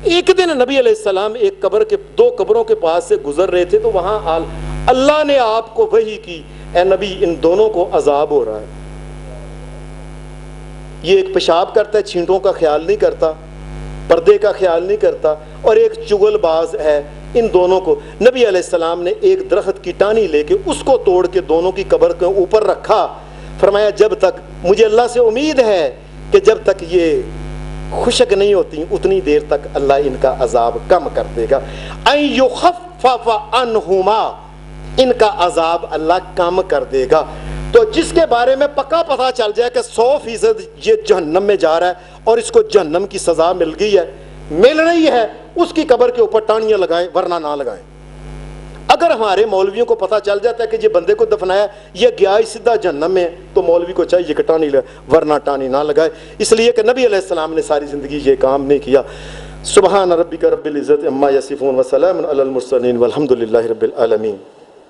ایک دن نبی علیہ السلام ایک قبر کے 2 قبروں کے پاس سے گزر رہے تھے تو وہاں اللہ نے آپ کو وحی کی اے نبی ان دونوں کو عذاب ہو رہا ہے. یہ ایک پیشاب کرتا ہے، چھینٹوں کا خیال نہیں کرتا، پردے کا خیال نہیں کرتا، اور ایک چغل باز ہے. ان دونوں کو نبی علیہ السلام نے ایک درخت کی ٹانی لے کے اس کو توڑ کے دونوں کی قبر کے اوپر رکھا. فرمایا جب تک مجھے اللہ سے امید ہے کہ جب تک یہ خشک نہیں ہوتی اتنی دیر تک اللہ ان کا عذاب کم کر دے گا. ان یخفف عنہما ان کا عذاب اللہ کم کر دے گا. تو جس کے بارے میں پکا پتہ چل جائے کہ 100% یہ جہنم میں جا رہا ہے اور اس کو جہنم کی سزا مل گئی ہے، مل رہی ہے، اس کی قبر کے اوپر ٹانیاں لگائیں ورنہ نہ لگائیں. اگر ہمارے مولویوں کو پتہ چل جاتا ہے کہ یہ بندے کو دفنایا یہ گیا ہی سیدھا جہنم میں، تو مولوی کو چاہیے کہ ٹانی لگائے ورنہ ٹانی نہ لگائے، اس لیے کہ نبی علیہ السلام نے ساری زندگی یہ کام نہیں کیا. سبحان ربک رب العزت عما یصفون وسلام علی المرسلین والحمد للہ رب العالمین.